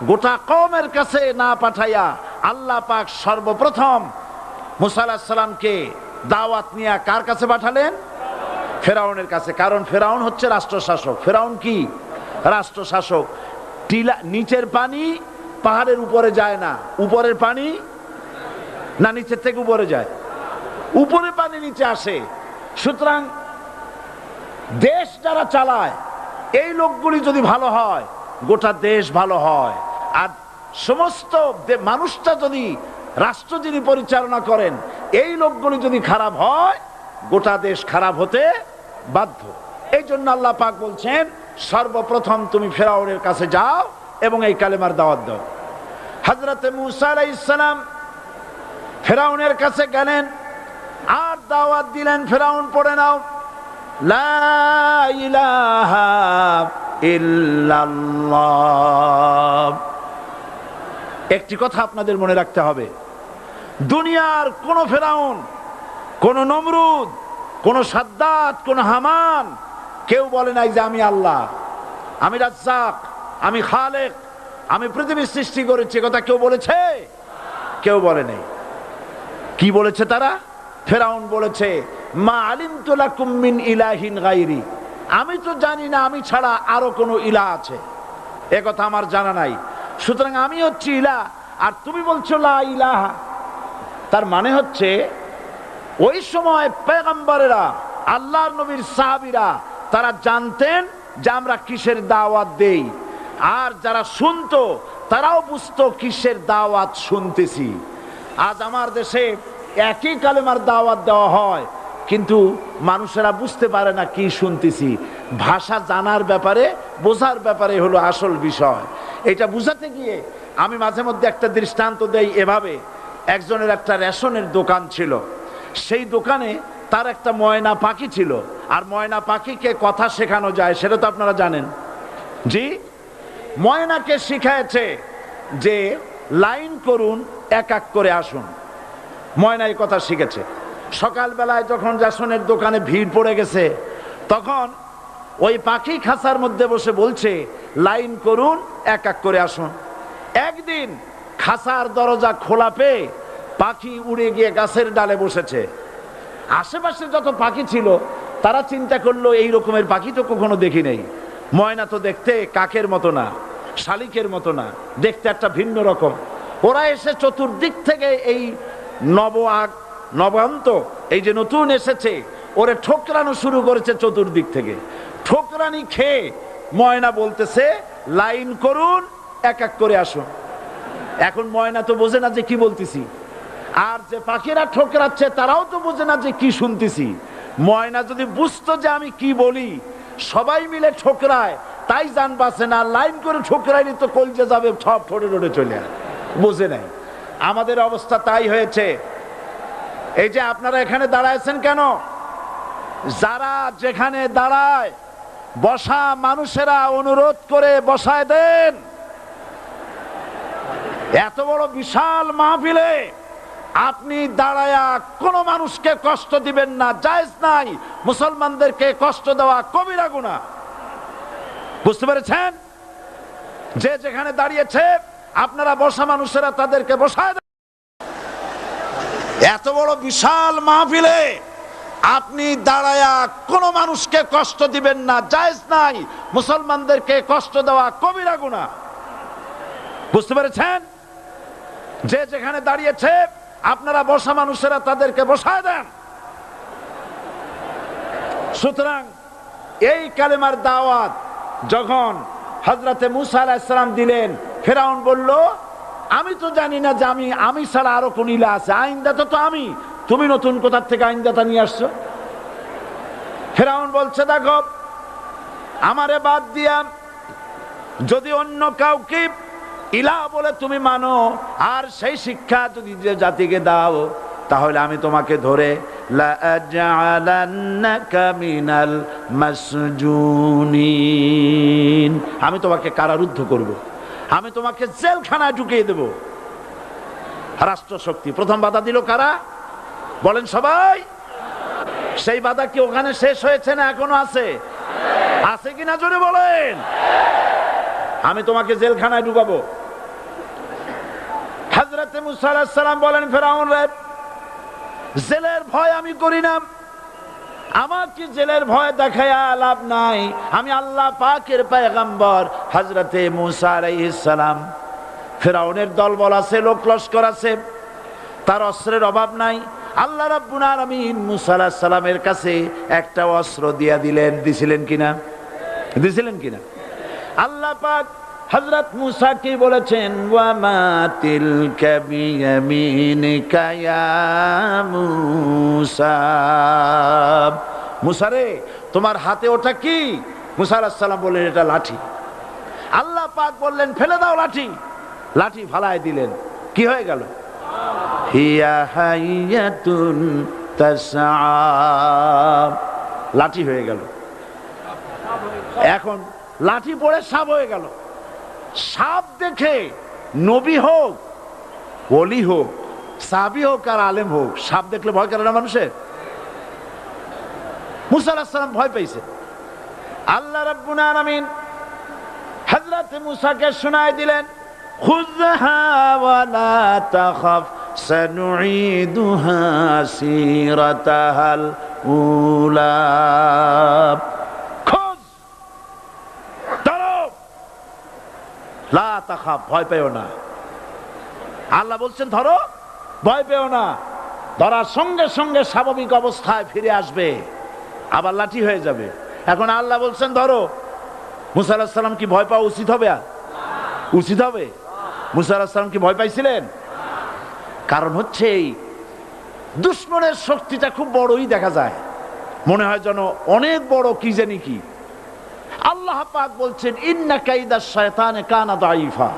গোটা কওমের কাছে না পাঠাইয়া আল্লাহ পাক সর্বপ্রথম মূসা আলাইহিস সালামকে দাওয়াত নিয়ে কার কাছে পাঠালেন? ফেরাউনের কাছে। কারণ ফেরাউন হচ্ছে রাষ্ট্রশাসক। ফেরাউন কি? রাষ্ট্রশাসক। টিলা, নিচের পানি পাহাড়ের উপরে যায় না, উপরের পানি না নিচের থেকে উপরে যায়? উপরে পানি নিচে আসে। সুতরাং দেশ যারা চালায়, এই লোকগুলি যদি ভালো হয়, গোটা দেশ ভালো হয়। আর সমস্ত মানুষটা যদি, রাষ্ট্র যিনি পরিচালনা করেন, এই লোকগুলি যদি খারাপ হয়, গোটা দেশ খারাপ হতে বাধ্য। এই জন্য আল্লাহ পাক বলছেন, সর্বপ্রথম তুমি ফেরাউনের কাছে যাও এবং এই কালেমার দাওয়াত দাও। হযরতে মূসা আলাইহিস সালাম ফেরাউনের কাছে গেলেন আর দাওয়াত দিলেন, ফেরাউন পড়ে নাও লা ইলাহা ইল্লাল্লাহ। একটি কথা আপনাদের মনে রাখতে হবে, দুনিয়ার কোন ফেরাউন, কোন নমরুদ, কোন সাদ্দাত, কোন হামান কেউ বলে নাই যে আমি আল্লাহ, আমি রাজ্জাক, আমি খালেক, আমি পৃথিবীর সৃষ্টি করেছি। কথা কেউ বলেছে? কেউ বলে নাই। কি বলেছে তারা? ফেরাউন বলেছে মা আলিমতু লাকুম মিন ইলাহিন গায়রি, আমি তো জানি না আমি ছাড়া আরো কোনো ইলাহ আছে, এ কথা আমার জানা নাই, সুতরাং আমি হচ্ছি ইলাহ, আর তুমি বলছো লা ইলাহা। তার মানে হচ্ছে ওই সময় পয়গম্বরেরা, আল্লাহর নবীর সাহাবীরা তারা জানতেন যে আমরা কিসের দাওয়াত দেই, আর যারা শুনতো তারাও বুঝতো কিসের দাওয়াত শুনতেছি। আজ আমার দেশে একই কালেমার দাওয়াত দেওয়া হয়, কিন্তু মানুষেরা বুঝতে পারে না কি শুনতেছি। ভাষা জানার ব্যাপারে, বোঝার ব্যাপারে হলো আসল বিষয়। এটা বুঝাতে গিয়ে আমি মাঝে মধ্যে একটা দৃষ্টান্ত দেই এভাবে। একজনের একটা রেশনের দোকান ছিল, সেই দোকানে তার একটা ময়না পাখি ছিল, আর ময়না পাখিকে কথা শেখানো যায় সেটা তো আপনারা জানেন। জি, ময়নাকে শিখায়েছে যে লাইন করুন, এক এক করে আসুন। ময়না এই কথা শিখেছে। সকালবেলায় যখন রেশনের দোকানে ভিড় পড়ে গেছে, তখন ওই পাখি খাঁচার মধ্যে বসে বলছে লাইন করুন, এক এক করে আসুন। একদিন খাঁচার দরজা খোলা পেয়ে পাখি উড়ে গিয়ে গাছের ডালে বসেছে। আশেপাশে যত পাখি ছিল তারা চিন্তা করলো এই রকমের পাখি তো কখনো দেখি নেই। ময়না তো দেখতে কাকের মতো না, শালিকের মতো না, দেখতে একটা ভিন্ন রকম। ওরা এসে চতুর্দিক থেকে এই নবান্ত, এই যে নতুন এসেছে, ওরে ঠোকরানো শুরু করেছে চতুর্দিক থেকে। ঠোকরানি খেয়ে ময়না বলতেছে লাইন করুন, এক এক করে আসুন। এখন ময়না তো বোঝে না যে কি বলতেছি, আর যে পাখিরা ঠোকরাচ্ছে তারাও তো বোঝে না যে কি শুনতেছি। ময়না যদি বুঝতো যে আমি কি বলি, সবাই মিলে ঠোকরায়, তাই জান বাঁচে না। লাইন করে ঠোকরাইনি তো কলজে যাবে, সব ঠোঁটে ঠোঁটে চলে আসে, বোঝে নাই। আমাদের অবস্থা তাই হয়েছে। এই যে আপনারা এখানে দাঁড়ায়ছেন কেন? যারা যেখানে দাঁড়ায় বসা মানুষেরা অনুরোধ করে বসায় দেন। এত বড় বিশাল মাহফিলে আপনি দাঁড়ায়া কোন মানুষকে কষ্ট দিবেন না, জায়েজ নাই। মুসলমানদেরকে কষ্ট দেওয়া কবিরা গুনাহ। বুঝতে পেরেছেন? যে যেখানে দাঁড়িয়েছে আপনারা বসা মানুষেরা তাদেরকে বসায় দেন। এত বড় বিশাল মাহফিলে আপনি দাঁড়ায়া কোন মানুষকে কষ্ট দিবেন না, জায়েজ নাই। মুসলমানদেরকে কষ্ট দেওয়া কবিরা গুনাহ। বুঝতে পেরেছেন? যে যেখানে দাঁড়িয়েছে আপনারা বসা মানুষেরা তাদেরকে বসায় দেন। সুতরাং এই কালেমার দাওয়াত যখন হযরতে মূসা আলাইহিস সালাম দিলেন, ফেরাউন বলল আমি তো জানি না যে আমি ছাড়া আরো কোন ইলাহ আছে, আইনদাতা তো আমি, তুমি নতুন কোথা থেকে আইনদাতা নিয়ে আসছো? ফেরাউন বলছে দেখো, আমারে বাদ দিয়া যদি অন্য কাউকে ইলাহ বলে তুমি মানো, আর সেই শিক্ষা যদি যে জাতিকে দাও, তাহলে আমি তোমাকে ধরে লাআজআলান্নাকা মিনাল মাসজুনিন, আমি তোমাকে কারারুদ্ধ করব, আমি তোমাকে জেলখানায় ঢুকিয়ে দেব। রাষ্ট্রশক্তি প্রথম বাধা দিল কারা? বলেন সবাই। সেই বাধা কি ওখানে শেষ হয়েছে না এখনো আছে? আছে কিনা জোরে বলেন। আমি তোমাকে জেলখানায় ঢুকাবো। হযরতে মূসা আলাইহিস সালাম বলেন ফেরাউন রে, জেলের ভয় আমি করি না, আমাকে জেলের ভয় দেখায়া লাভ নাই। আমি আল্লাহ পাকের পয়গম্বর হযরতে মূসা আলাইহিস সালাম। ফেরাউনের দলবল আছে, লোক লস্কর আছে, তার অস্ত্রের অভাব নাই। আল্লাহ রাব্বুল আলামিন মূসা আলাইহিস সালামের কাছে একটা অস্ত্র দিয়া দিলেন। দিছিলেন কিনা? দিছিলেন কিনা? আল্লাহ পাক হযরত মূসা কি বলেছেন? ওয়া মা তিলকা বিয়ামিনিকা ইয়া মূসা, মূসা রে তোমার হাতে ওটা কি? মূসা আলাইহিস সালাম বললেন এটা লাঠি। আল্লাহ পাক বললেন ফেলে দাও লাঠি। লাঠি ফালায় দিলেন, কি হয়ে গেল? হিয়া হাইয়াতুন তাসআ, লাঠি হয়ে গেল। এখন লাঠি পড়ে সাপ হয়ে গেল। সাপ দেখে নবী হোক, ওলি হোক, সাহাবী হোক আর আলেম হোক, সাপ দেখলে ভয় করে না মানুষের? মুসা আলাইহিস সালাম ভয় পাইছে। আল্লাহ রাব্বুল আলামিন হযরত মুসাকে শোনায় দিলেন, খুযহা ওয়ালা তাখাফ সানুঈদুহা সিরাতাহাল উলা, খোঁজ, ধরো, লা তাখাফ, ভয় পেও না। আল্লাহ বলছেন ধরো, ভয় পেও না। ধরার সঙ্গে সঙ্গে স্বাভাবিক অবস্থায় ফিরে আসবে, আবার লাঠি হয়ে যাবে। এখন আল্লাহ বলছেন ধরো, মুসা আলাইহিস সালাম কি ভয় পাওয়া উচিত হবে? উচিত হবে? মুসা আলাইহিস সালাম কি ভয় পাইছিলেন? কারণ হচ্ছে এই দুশমনের শক্তিটা খুব বড়ই দেখা যায়, মনে হয় যেন অনেক বড়, কি জানি কি। আল্লাহ পাক বলছেন ইন্না কাইদাশ শায়তানে কানা দাঈফা,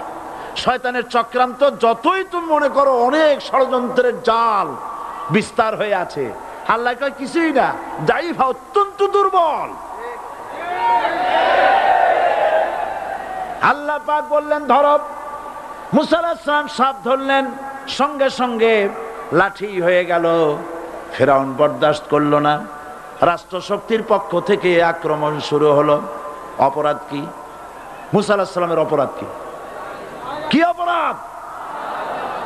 শয়তানের চক্রান্ত যতই তুমি মনে করো অনেক ষড়যন্ত্রের জাল বিস্তার হয়ে আছে, আল্লাহ কয় কিছুই না, দাঈফা, অত্যন্ত দুর্বল। আল্লাহ পাক বললেন ধরো, মুসা আলাইহিস সালাম সাপ ধরলেন, সঙ্গে সঙ্গে লাঠি হয়ে গেল। ফেরাউন বরদাস্ত করলো না, রাষ্ট্রশক্তির পক্ষ থেকে আক্রমণ শুরু হলো। অপরাধ কি? মুসা আলাইহিস সালামের অপরাধ কি? কি অপরাধ?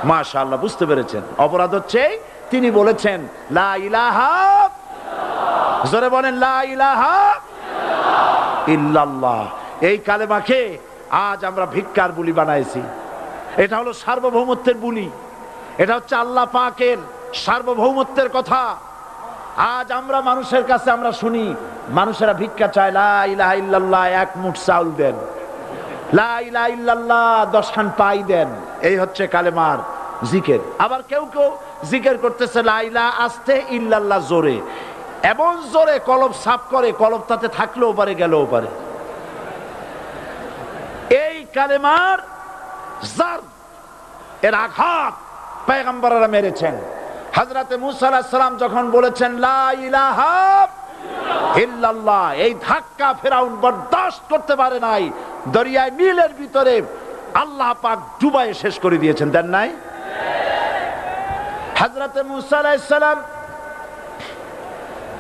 মাশাআল্লাহ, বুঝতে পেরেছেন। অপরাধ হচ্ছে তিনি বলেছেন লা ইলাহা, জোরে বলেন লা ইলাহা ইল্লাল্লাহ। এই কালেমাকে আজ আমরা ভিক্ষার বুলি বানাইছি। এটা হলো সার্বভৌমত্বের বুলি, এটা হচ্ছে আল্লাহ পাকের সার্বভৌমত্বের কথা। আজ আমরা মানুষের কাছে আমরা শুনি, মানুষেরা ভিক্ষা চায়, লা ইলাহা ইল্লাল্লাহ, এক মুঠ চাউল দেন, লা ইলাহা ইল্লাল্লাহ 10 খান পাই দেন। এই হচ্ছে কালেমার জিকির। আবার কেউ কেউ জিকির করতেছে লা ইলাহা আস্তে, ইল্লাল্লাহ জোরে, এমন জোরে কলব সাফ করে, কলব তাতে থাকলেও পারে, গেলেও পারে। এই কালেমার জার, এর আঘাত পয়গম্বররা মেরেছেন। হযরতে মুসা আলাইহিস সালাম যখন বলেছেন লা ইলাহা ইল্লাল্লাহ, এই ধাক্কা ফেরাউন বরদাস্ত করতে পারে নাই। দরিয়ায় নীলের ভিতরে আল্লাহ পাক ডুবাইয়ে শেষ করে দিয়েছেন, দেন নাই? হযরতে মুসা আলাইহিস সালাম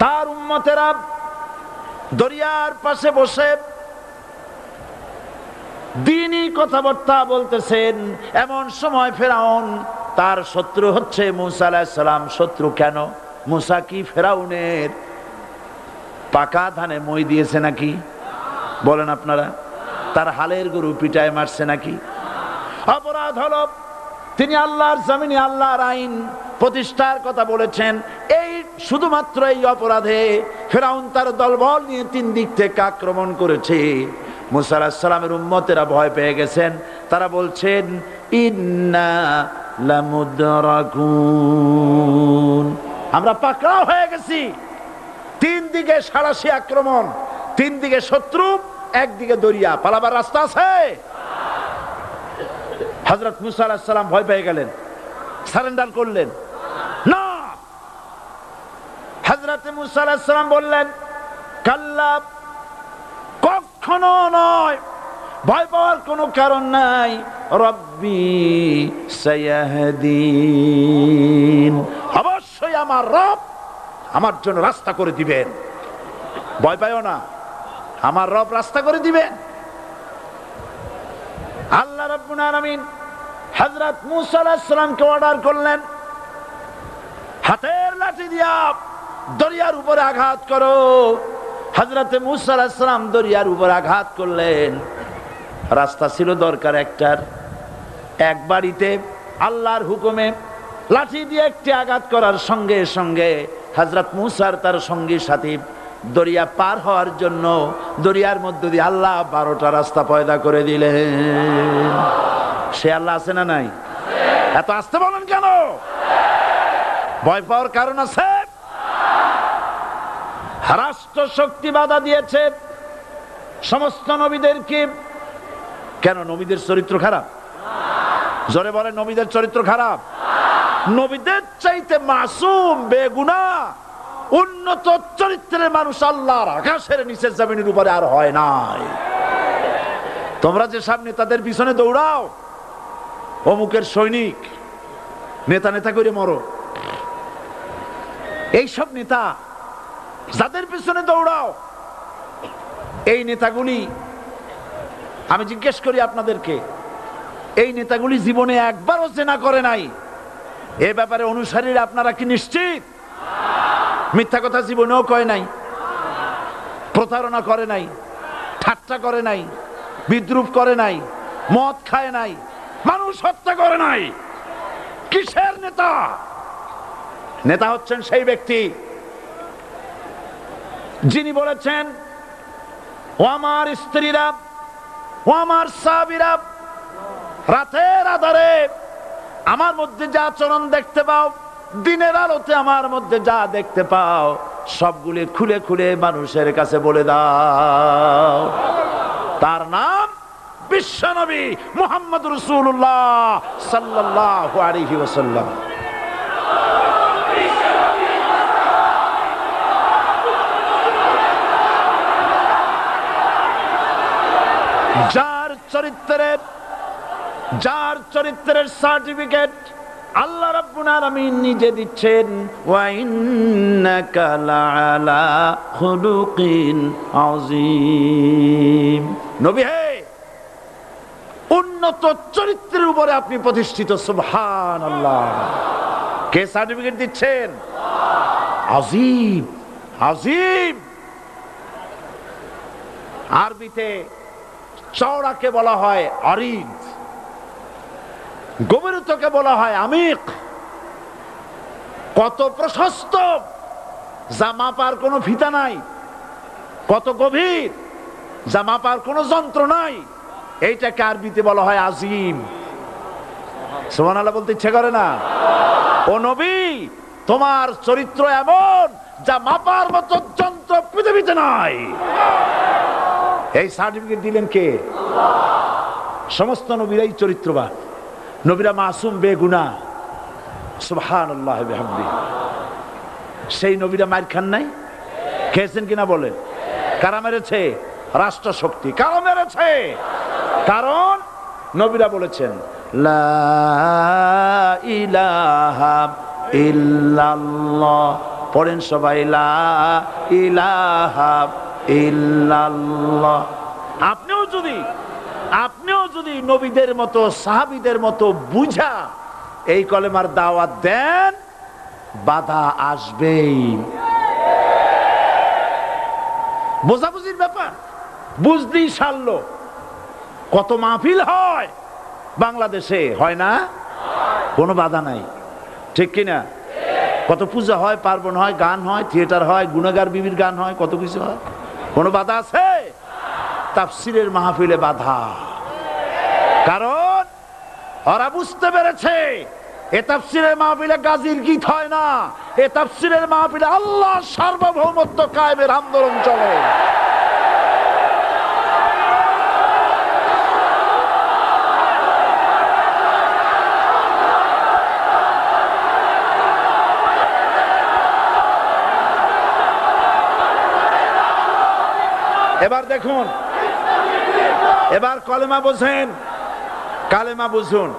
তার উম্মতেরা দরিয়ার পাশে বসে দ্বীনি কথাবার্তা বলতেছেন। এমন সময় ফেরাউন, তার শত্রু হচ্ছে মুসা আলাইহিস সালাম। শত্রু কেন? মুসা কি ফেরাউনের পাকা ধানে মই দিয়েছে নাকি? বলেন আপনারা। তার হালের গরু পিটায় মারছে নাকি? অপরাধ হলো তিনি আল্লাহর জমিনে আল্লাহর আইন প্রতিষ্ঠার কথা বলেছেন। এই শুধুমাত্র এই অপরাধে ফেরাউন তার দলবল নিয়ে 3 দিক থেকে আক্রমণ করেছে। মুসা আলাইহিস সালামের উম্মতেরা ভয় পেয়ে গেছেন। তারা বলছেন ইন্না লামুদরাকুন, আমরা পাকড়াও হয়ে গেছি। 3 দিকে সাড়াশি আক্রমণ, 3 দিকে শত্রু, একদিকে দরিয়া, পালাবার রাস্তা আছে? হযরত মুসা আলাইহিস সালাম ভয় পেয়ে গেলেন, সারেন্ডার করলেন না। হযরত মুসা আলাইহিস সালাম বললেন কাল্লা, কখনো নয়, ভয় পাওয়ার কোনো কারণ নাই। রব্বি সায়াহদিন, অবশ্যই আমার রব আমার জন্য রাস্তা করে দিবেন। ভয় পাইও না, আমার রব রাস্তা করে দিবেন। আল্লাহ রাব্বুল আলামিন হযরত মুসা আলাইহিস সালামকে অর্ডার করলেন, হাতের লাঠি দিয়া দরিয়ার উপরে আঘাত করো। হযরত মুসা আলাইহিস সালাম দরিয়ার উপর আঘাত করলেন। রাস্তা ছিল দরকার একটার, এক বাড়িতে আল্লাহর হুকুমে লাঠি দিয়ে একটি আঘাত করার সঙ্গে সঙ্গে হযরত মুসার তার সঙ্গী সাথী দরিয়া পার হওয়ার জন্য দরিয়ার মধ্য দিয়ে আল্লাহ 12টা রাস্তা পয়দা করে দিলেন। সে আল্লাহ আছে না নাই? এত আসতে বলেন কেন? ভয় পাওয়ার কারণ আছে? রাষ্ট্র শক্তি বাধা দিয়েছে সমস্ত নবীদেরকে। কেন? নবীদের চরিত্র খারাপ? জোরে বলেন, নবীদের চরিত্র খারাপ? নবীদের চাইতে মাসুম বেগুনাহ উন্নত চরিত্রের মানুষ আল্লাহর আকাশের নিচের জমিনের উপরে আর হয় নাই। তোমরা যে সব নেতাদের পিছনে দৌড়াও, অমুকের সৈনিক, নেতা নেতা করে মরো, এইসব নেতা যাদের পিছনে দৌড়াও, এই নেতাগুলি, আমি জিজ্ঞেস করি আপনাদেরকে, এই নেতাগুলি জীবনে একবারও জেনা করে নাই? এ ব্যাপারে অনুসারীরা আপনারা কি নিশ্চিত? মিথ্যা কথা জীবনেও কয় নাই, প্রতারণা করে নাই, ঠাট্টা করে নাই, বিদ্রুপ করে নাই, মদ খায় নাই, মানুষ হত্যা করে নাই। কিসের নেতা? নেতা হচ্ছেন সেই ব্যক্তি যিনি বলেছেন, ও আমার স্ত্রীরা, ও আমার সাহাবীরা, রাতের আধারে আমার মধ্যে যা আচরণ দেখতে পাও, দিনের আলোতে আমার মধ্যে যা দেখতে পাও, সবগুলি খুলে খুলে মানুষের কাছে বলে দাও। তার নাম বিশ্বনবী মুহাম্মদ রাসূলুল্লাহ সাল্লাল্লাহু আলাইহি ওয়াসাল্লাম। যার চরিত্রের সার্টিফিকেট আল্লাহ রাব্বুল আলামিন নিজে দিচ্ছেন, ওয়া ইন্নাকা লাআলা খুলুকিন আযীম। নবী হে, উন্নত চরিত্রের উপরে আপনি প্রতিষ্ঠিত। সুবহানাল্লাহ। কে সার্টিফিকেট দিচ্ছেন? আযীম, আযীম। আরবিতে চওড়াকে বলা হয় আরিদ, গভীরতাকে বলা হয় আমিক। কত প্রশস্ত, যা মাপার কোনো ফিতা নাই, কত গভীর, যা মাপার কোনো যন্ত্র নাই, এইটাকে আরবিতে বলা হয় আজিম। সুবহানাল্লাহ বলতে ইচ্ছে করে না? ও নবী, তোমার চরিত্র এমন যা মাপার মতো যন্ত্র পৃথিবীতে নাই। এই সার্টিফিকেট দিলেন কে? সমস্ত নবীরাই চরিত্রবান, নবীরা মাসুম বেগুনাহ। সুবহানাল্লাহ বিহামদিহি। সেই নবীরা মার খান নাই? খেয়েছেন কিনা বলেন? কারা মেরেছে? রাষ্ট্র শক্তি। কারা মেরেছে? কারণ নবীরা বলেছেন লা ইলাহা ইল্লাল্লাহ। পড়েন সবাই, লা ইলাহা ইল্লাল্লাহ। আপনিও যদি নবীদের মতো, সাহাবীদের মতো বুঝা এই কলেমার দাওয়াত দেন, বাধা আসবেই। বোঝাবুঝির ব্যাপার, বুঝতেই সারলো। কত মাহফিল হয় বাংলাদেশে, হয় না? কোনো বাধা নাই, ঠিক কিনা? কত পূজা হয়, পার্বণ হয়, গান হয়, থিয়েটার হয়, গুণগার বিবির গান হয়, কত কিছু হয়। কোনো বাধা আছে? তাফসীরের মাহফিলে বাধা। কারণ ওরা বুঝতে পেরেছে এ তাফসীরের মাহফিলে গাজীর গীত হয় না, এ তাফসীরের মাহফিলে আল্লাহর সার্বভৌমত্ব কায়েমের আন্দোলন চলে। এবার দেখুন, এবার কলেমা বোঝেন, কালেমা বুঝুন।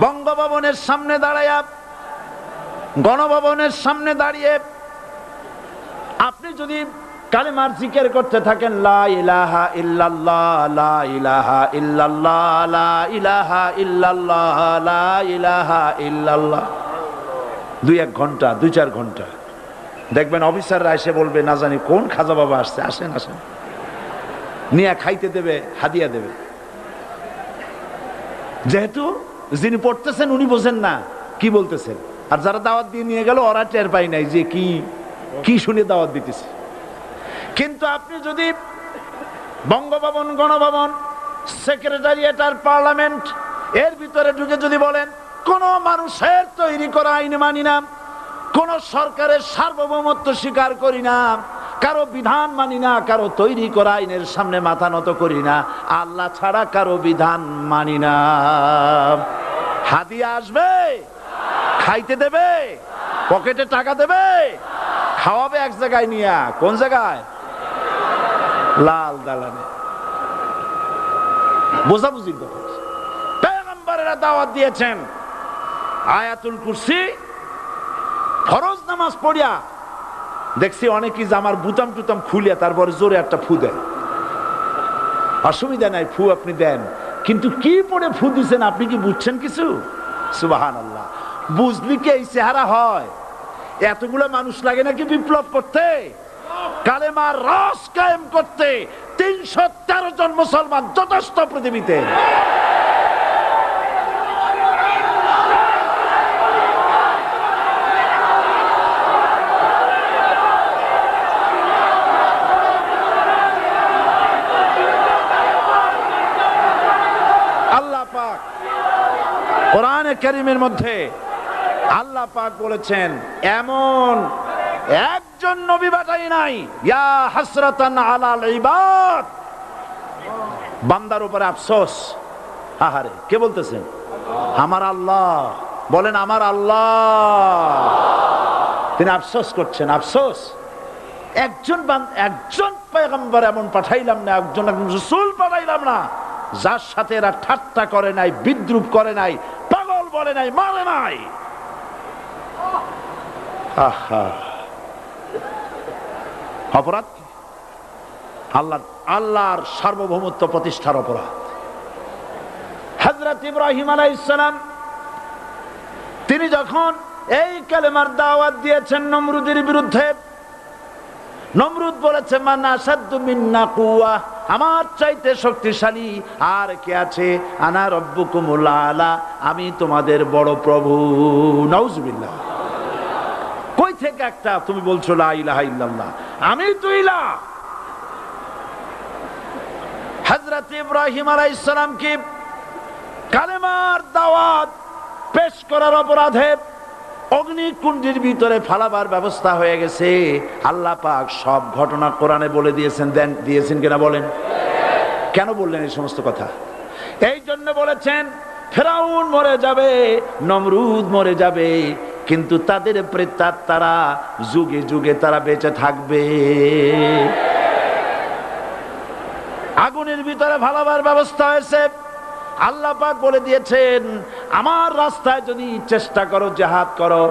বঙ্গভবনের সামনে দাঁড়াইয়া, গণভবনের সামনে দাঁড়িয়ে আপনি যদি কালেমার জিকির করতে থাকেন, লা ইলাহা ইল্লাল্লাহ, লা ইলাহা ইল্লাল্লাহ, লা ইলাহা ইল্লাল্লাহ, লা ইলাহা ইল্লাল্লাহ, 2-1 ঘন্টা, 2-4 ঘন্টা, দেখবেন অফিসাররা এসে বলবে, না জানি কোন খাজা বাবা আসছে, আসেন আসেন, নিয়ে খাইতে দেবে, হাদিয়া দেবে। যেহেতু যিনি পড়তেছেন উনি বোঝেন না কি বলতেছেন, আর যারা দাওয়াত দিয়ে নিয়ে গেল ওরা টের পায় নাই যে কি শুনে দাওয়াত দিতেছে। কিন্তু আপনি যদি বঙ্গভবন, গণভবন, সেক্রেটারিয়েট আর পার্লামেন্ট এর ভিতরে ঢুকে যদি বলেন, কোন মানুষের তৈরি করা আইন মানি না, কোন সরকারের সার্বভৌমত্ব স্বীকার করি না, কারো বিধান মানি না, কারো তৈরি করা আইনের সামনে মাথা নত করি না, আল্লাহ ছাড়া কারো বিধান মানি না, হাদিয়া আসবে, খাইতে দেবে, পকেটে টাকা দেবে, খাওয়াবে এক জায়গায় নিয়ে। কোন জায়গায়? লাল দালানে। বোঝাবুঝির ব্যাপার। পয়গম্বরেরা দাওয়াত দিয়েছেন আয়াতুল কুরসি ফরজ নামাজ পড়িয়া। দেখছি অনেকেই জামার বুতাম টুতাম খুলিয়া তারপরে জোরে একটা ফু দেয়। অসুবিধা নাই, ফু আপনি দেন, কিন্তু কি পড়ে ফু দিচ্ছেন আপনি কি বুঝছেন কিছু? সুবহানাল্লাহ। বুঝলি কি এই চেহারা হয়? এতগুলো মানুষ লাগে নাকি বিপ্লব করতে, কালেমার রস কায়েম করতে? 313 জন মুসলমান যথেষ্ট পৃথিবীতে। আল্লাহ পাক কোরআনে কারীমের মধ্যে আল্লাহ পাক বলেছেন এমন একজন নবী পাঠাই নাই। ইয়া হাসরাতান আলাল ইবাদ, বান্দার উপরে আফসোস। আহারে, কে বলতেছেন? আমার আল্লাহ। বলেন আমার আল্লাহ। তিনি আফসোস করছেন। আফসোস, একজন পয়গম্বর এমন পাঠাইলাম না, একজন রাসূল পাঠাইলাম না যার সাথে এরা ঠাট্টা করে নাই, বিদ্রুপ করে নাই, পাগল বলে নাই, মারে নাই। আহা, অপরাধ আল্লাহর সার্বভৌমত্ব প্রতিষ্ঠার অপরাধ। হযরত ইব্রাহিম আলাইহিস সালাম তিনি যখন এই কালেমার দাওয়াত দিয়েছেন নমরুদের বিরুদ্ধে, নমরুদ বলেছে মান আসাদ্দু মিন্না কুওয়া, আমার চাইতে শক্তিশালী আর কে আছে? আনা রব্বুকুমুল আলা, আমি তোমাদের বড় প্রভু। নাউজুবিল্লাহ। কই থেকে একটা তুমি বলছো লা ইলাহা ইল্লাল্লাহ, আমি তো ইলাহ। হযরত ইব্রাহিম আলাইহিস সালামকে কালেমার দাওয়াত পেশ করার অপরাধে অগ্নিকুণ্ডের ভিতরে ফালাবার ব্যবস্থা হয়ে গেছে। আল্লাহ পাক সব ঘটনা কোরআনে বলে দিয়েছেন কিনা বলেন? কেন বললেন এই সমস্ত কথা? এই জন্য বলেছেন ফেরাউন মরে যাবে, নমরুদ মরে যাবে, কিন্তু তাদের প্রেতাত্মারা যুগে যুগে তারা বেঁচে থাকবে। আগুনের ভিতরে ফালাবার ব্যবস্থা হয়েছে। আল্লাহ পাক বলে দিয়েছেন আমার রাস্তায় যদি চেষ্টা করো, জিহাদ করো,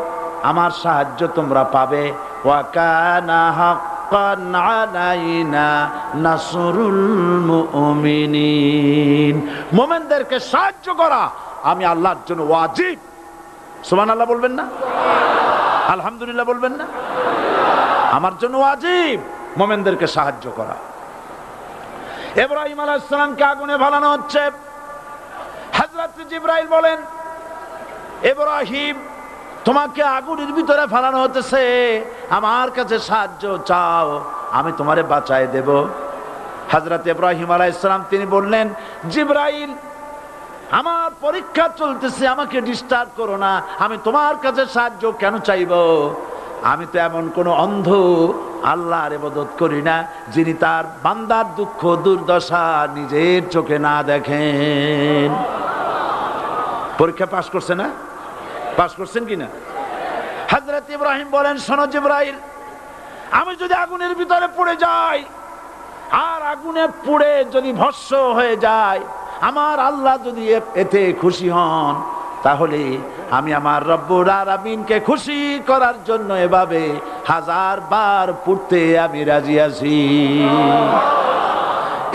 আমার সাহায্য তোমরা পাবে। ওয়া কানা হাক্কান আলাইনা নাসরুল মুমিনিন, মুমিনদেরকে সাহায্য করা আমি আল্লাহর জন্য ওয়াজিব। সুবহানাল্লাহ বলবেন না? আলহামদুলিল্লাহ বলবেন না? আমার জন্য ওয়াজিব মুমিনদেরকে সাহায্য করা। ইব্রাহিম আলাইহিস সালামকে আগুনে ফালানো হচ্ছে। হযরত জিবরাইল বলেন ইব্রাহিম তোমাকে আগুনের ভিতরে ফালানো হতেছে, আমার কাছে সাহায্য চাও, আমি তোমারে বাঁচায় দেব। হযরত ইব্রাহিম আলাইহিস সালাম তিনি বললেন জিবরাইল আমার পরীক্ষা চলতেছে, আমাকে ডিস্টার্ব করো না, আমি তোমার কাছে সাহায্য কেন চাইব? আমি তো এমন কোন অন্ধ আল্লাহর ইবাদত করি না যিনি তার বান্দার দুঃখ দুর্দশা নিজের চোখে না দেখেন। পরীক্ষা পাস করছে না? পাস করছেন কিনা? হযরত ইব্রাহিম বলেন শোনো জিবরাইল, আমি যদি আগুনের ভিতরে পড়ে যাই আর আগুনে পুড়ে যদি ভস্ম হয়ে যায়, আমার আল্লাহ যদি এতে খুশি হন, তাহলে আমি আমার রব্বুল আলামিনকে খুশি করার জন্য এভাবে 1000 বার পড়তে আমি রাজি আছি।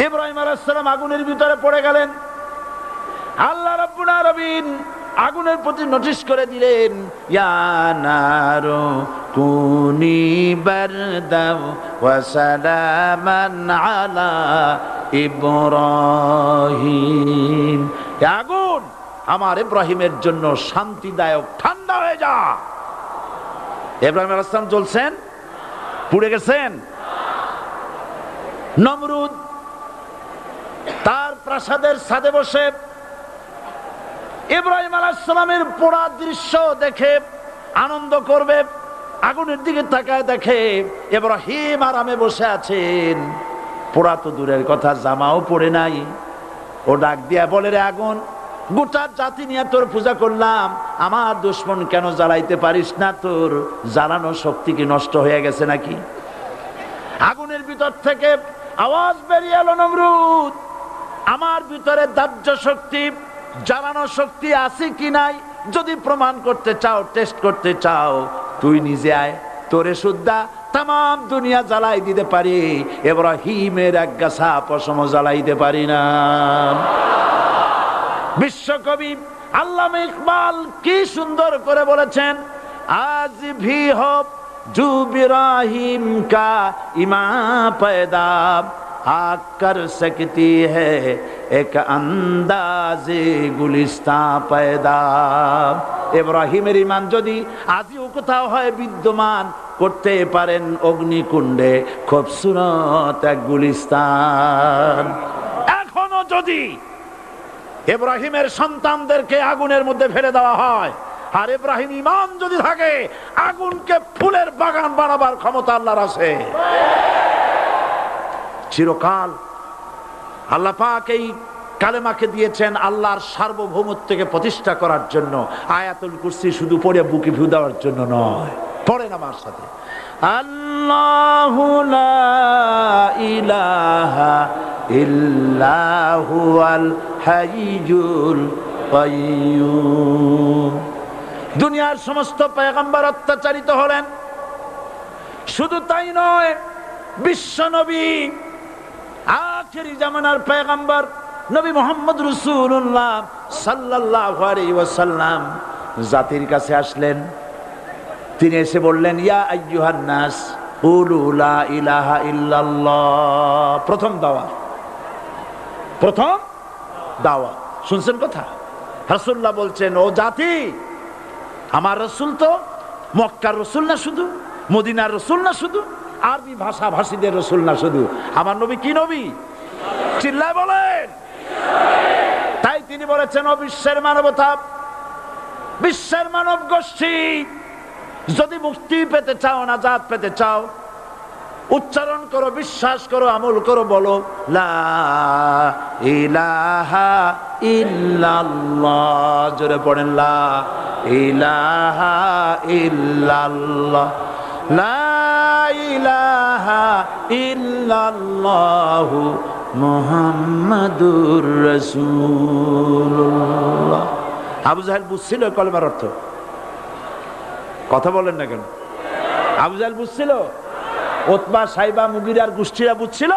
ইব্রাহিম আলাইহিস সালাম আগুনের ভিতরে পড়ে গেলেন। আল্লাহ রাব্বুল আলামিন আগুনের প্রতি নোটিশ করে দিলেন ইয়া নারু কুনি বারদাও ওয়া সালামান আলা ইব্রাহিম, আগুন আমার ইব্রাহিমের জন্য শান্তিদায়ক ঠান্ডা হয়ে যা। ইব্রাহিম আলাইহিস সালাম জ্বলছেন, পুড়ে গেছেন। নমরুদ তার প্রাসাদের ছাদে বসে ইব্রাহিম আলাইহিস সালামের পোড়া দৃশ্য দেখে আনন্দ করবে, আগুনের দিকে তাকায় দেখে ইব্রাহিম আরামে বসে আছেন। পোড়া তো দূরের কথা, জামাও পরে নাই। ও ডাক দিয়া বলে রে আগুন, গোটা জাতি নিয়ে তোর পূজা করলাম, আমার দুশমন কেন জ্বালাইতে পারিস না? তোর জ্বালানো শক্তি কি নষ্ট হয়ে গেছে নাকি? আগুনের ভিতর থেকে আওয়াজ বেরিয়ে এলো, নমরুদ, আমার ভিতরে দাহ্য শক্তি, জ্বালানো শক্তি আছে কি নাই যদি প্রমাণ করতে চাও, টেস্ট করতে চাও, তুই নিজে আয়, তোরে সুদ্ধা তাম দুনিয়া জ্বালাই দিতে পারি, ইব্রাহিমের এক গাছা পশম জ্বালাইতে পারি না। বিশ্বকবি আল্লামা ইকবাল কি সুন্দর করে বলেছেন, আজ ভি হো জু ইব্রাহিম কা ইমা पैदा आग कर सकती है एक अंदाज़े गुलिस्तां पैदा। ইব্রাহিমের ঈমান যদি আজও কোথাও হয় বিদ্যমান, করতে পারেন অগ্নিকুণ্ডে খুবসুরত এক গুলিস্তান। এখনো যদি ইব্রাহিমের সন্তানদেরকে আগুনের মধ্যে ফেলে দেওয়া হয়, আর ইব্রাহিম ঈমান যদি থাকে, আগুনকে ফুলের বাগান বানাবার ক্ষমতা আল্লাহর আছে। চিরকাল আল্লাহ পাক এই কালেমাকে দিয়েছেন আল্লাহর সার্বভৌমত্বকে প্রতিষ্ঠা করার জন্য। আয়াতুল কুরসি শুধু পড়ে বুকে ফু দেওয়ার জন্য নয়, পড়েন আমার সাথে, আল্লাহু লা ইলাহা ইল্লা হুয়াল হাইয়ুল কাইয়্যুম। দুনিয়ার সমস্ত পয়গম্বর অত্যাচারিত হলেন, শুধু তাই নয়, বিশ্ব নবী আখেরি জামানার পয়গম্বর নবী মুহাম্মদ রাসূলুল্লাহ সাল্লাল্লাহু আলাইহি ওয়াসাল্লাম জাতির কাছে আসলেন। তিনি এসে বললেন, ইয়া আইয়ুহান নাস কুলু লা ইলাহা ইল্লাল্লাহ। প্রথম দাওয়া শুনছেন কথা? রাসূলুল্লাহ বলছেন, ও জাতি, আমার রাসূল তো মক্কার রাসূল না শুধু, মদিনার রাসূল না শুধু, আরবি ভাষা ভাষীদের রাসূল না শুধু, আমার নবী কি নবী? চিল্লায় বলেন। তাই তিনি বলেছেন, ও বিশ্বের মানবতা, বিশ্বের মানব গোষ্ঠী, যদি মুক্তি পেতে চাও, নাজাত পেতে চাও, উচ্চারণ করো, বিশ্বাস করো, আমল করো, বলো লা ইলাহা ইল্লাল্লাহ। জোরে পড়েন, লা ইলাহা ইল্লাল্লাহ, লা ইলাহা ইল্লাল্লাহু মুহাম্মাদুর রাসূলুল্লাহ। আবু জাহেল বুঝছিল কলেমার অর্থ? কথা বলেন না কেন? আবু জাহেল বুঝছিল? উতবা, সাইবা, মুগিরার গোষ্ঠীরা বুঝছিল?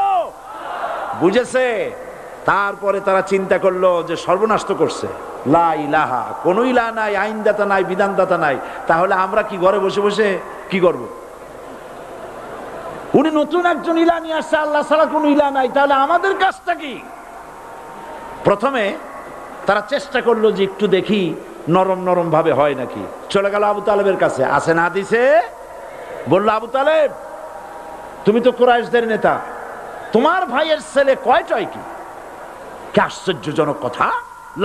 বুঝেছে। তারপরে তারা চিন্তা করলো যে সর্বনাশ তো করছে, লা ইলাহা, কোন ইলাহ নাই, আইনদাতা নাই, বিধানদাতা নাই, তাহলে আমরা কি ঘরে বসে বসে কি করব? উনি নতুন একজন ইলাহ নিয়ে আসছে, আল্লাহ ছাড়া কোন ইলাহ নাই, তাহলে আমাদের কাজটা কি? প্রথমে তারা চেষ্টা করলো যে একটু দেখি নরম নরম ভাবে হয় নাকি। চলে গেল আবু তালেবের কাছে, আসে না দিছে, বললো, আবু তালেব, তুমি তো কুরাইশদের নেতা, তোমার ভাইয়ের ছেলে কয়টাই কি? কি আশ্চর্যজনক কথা,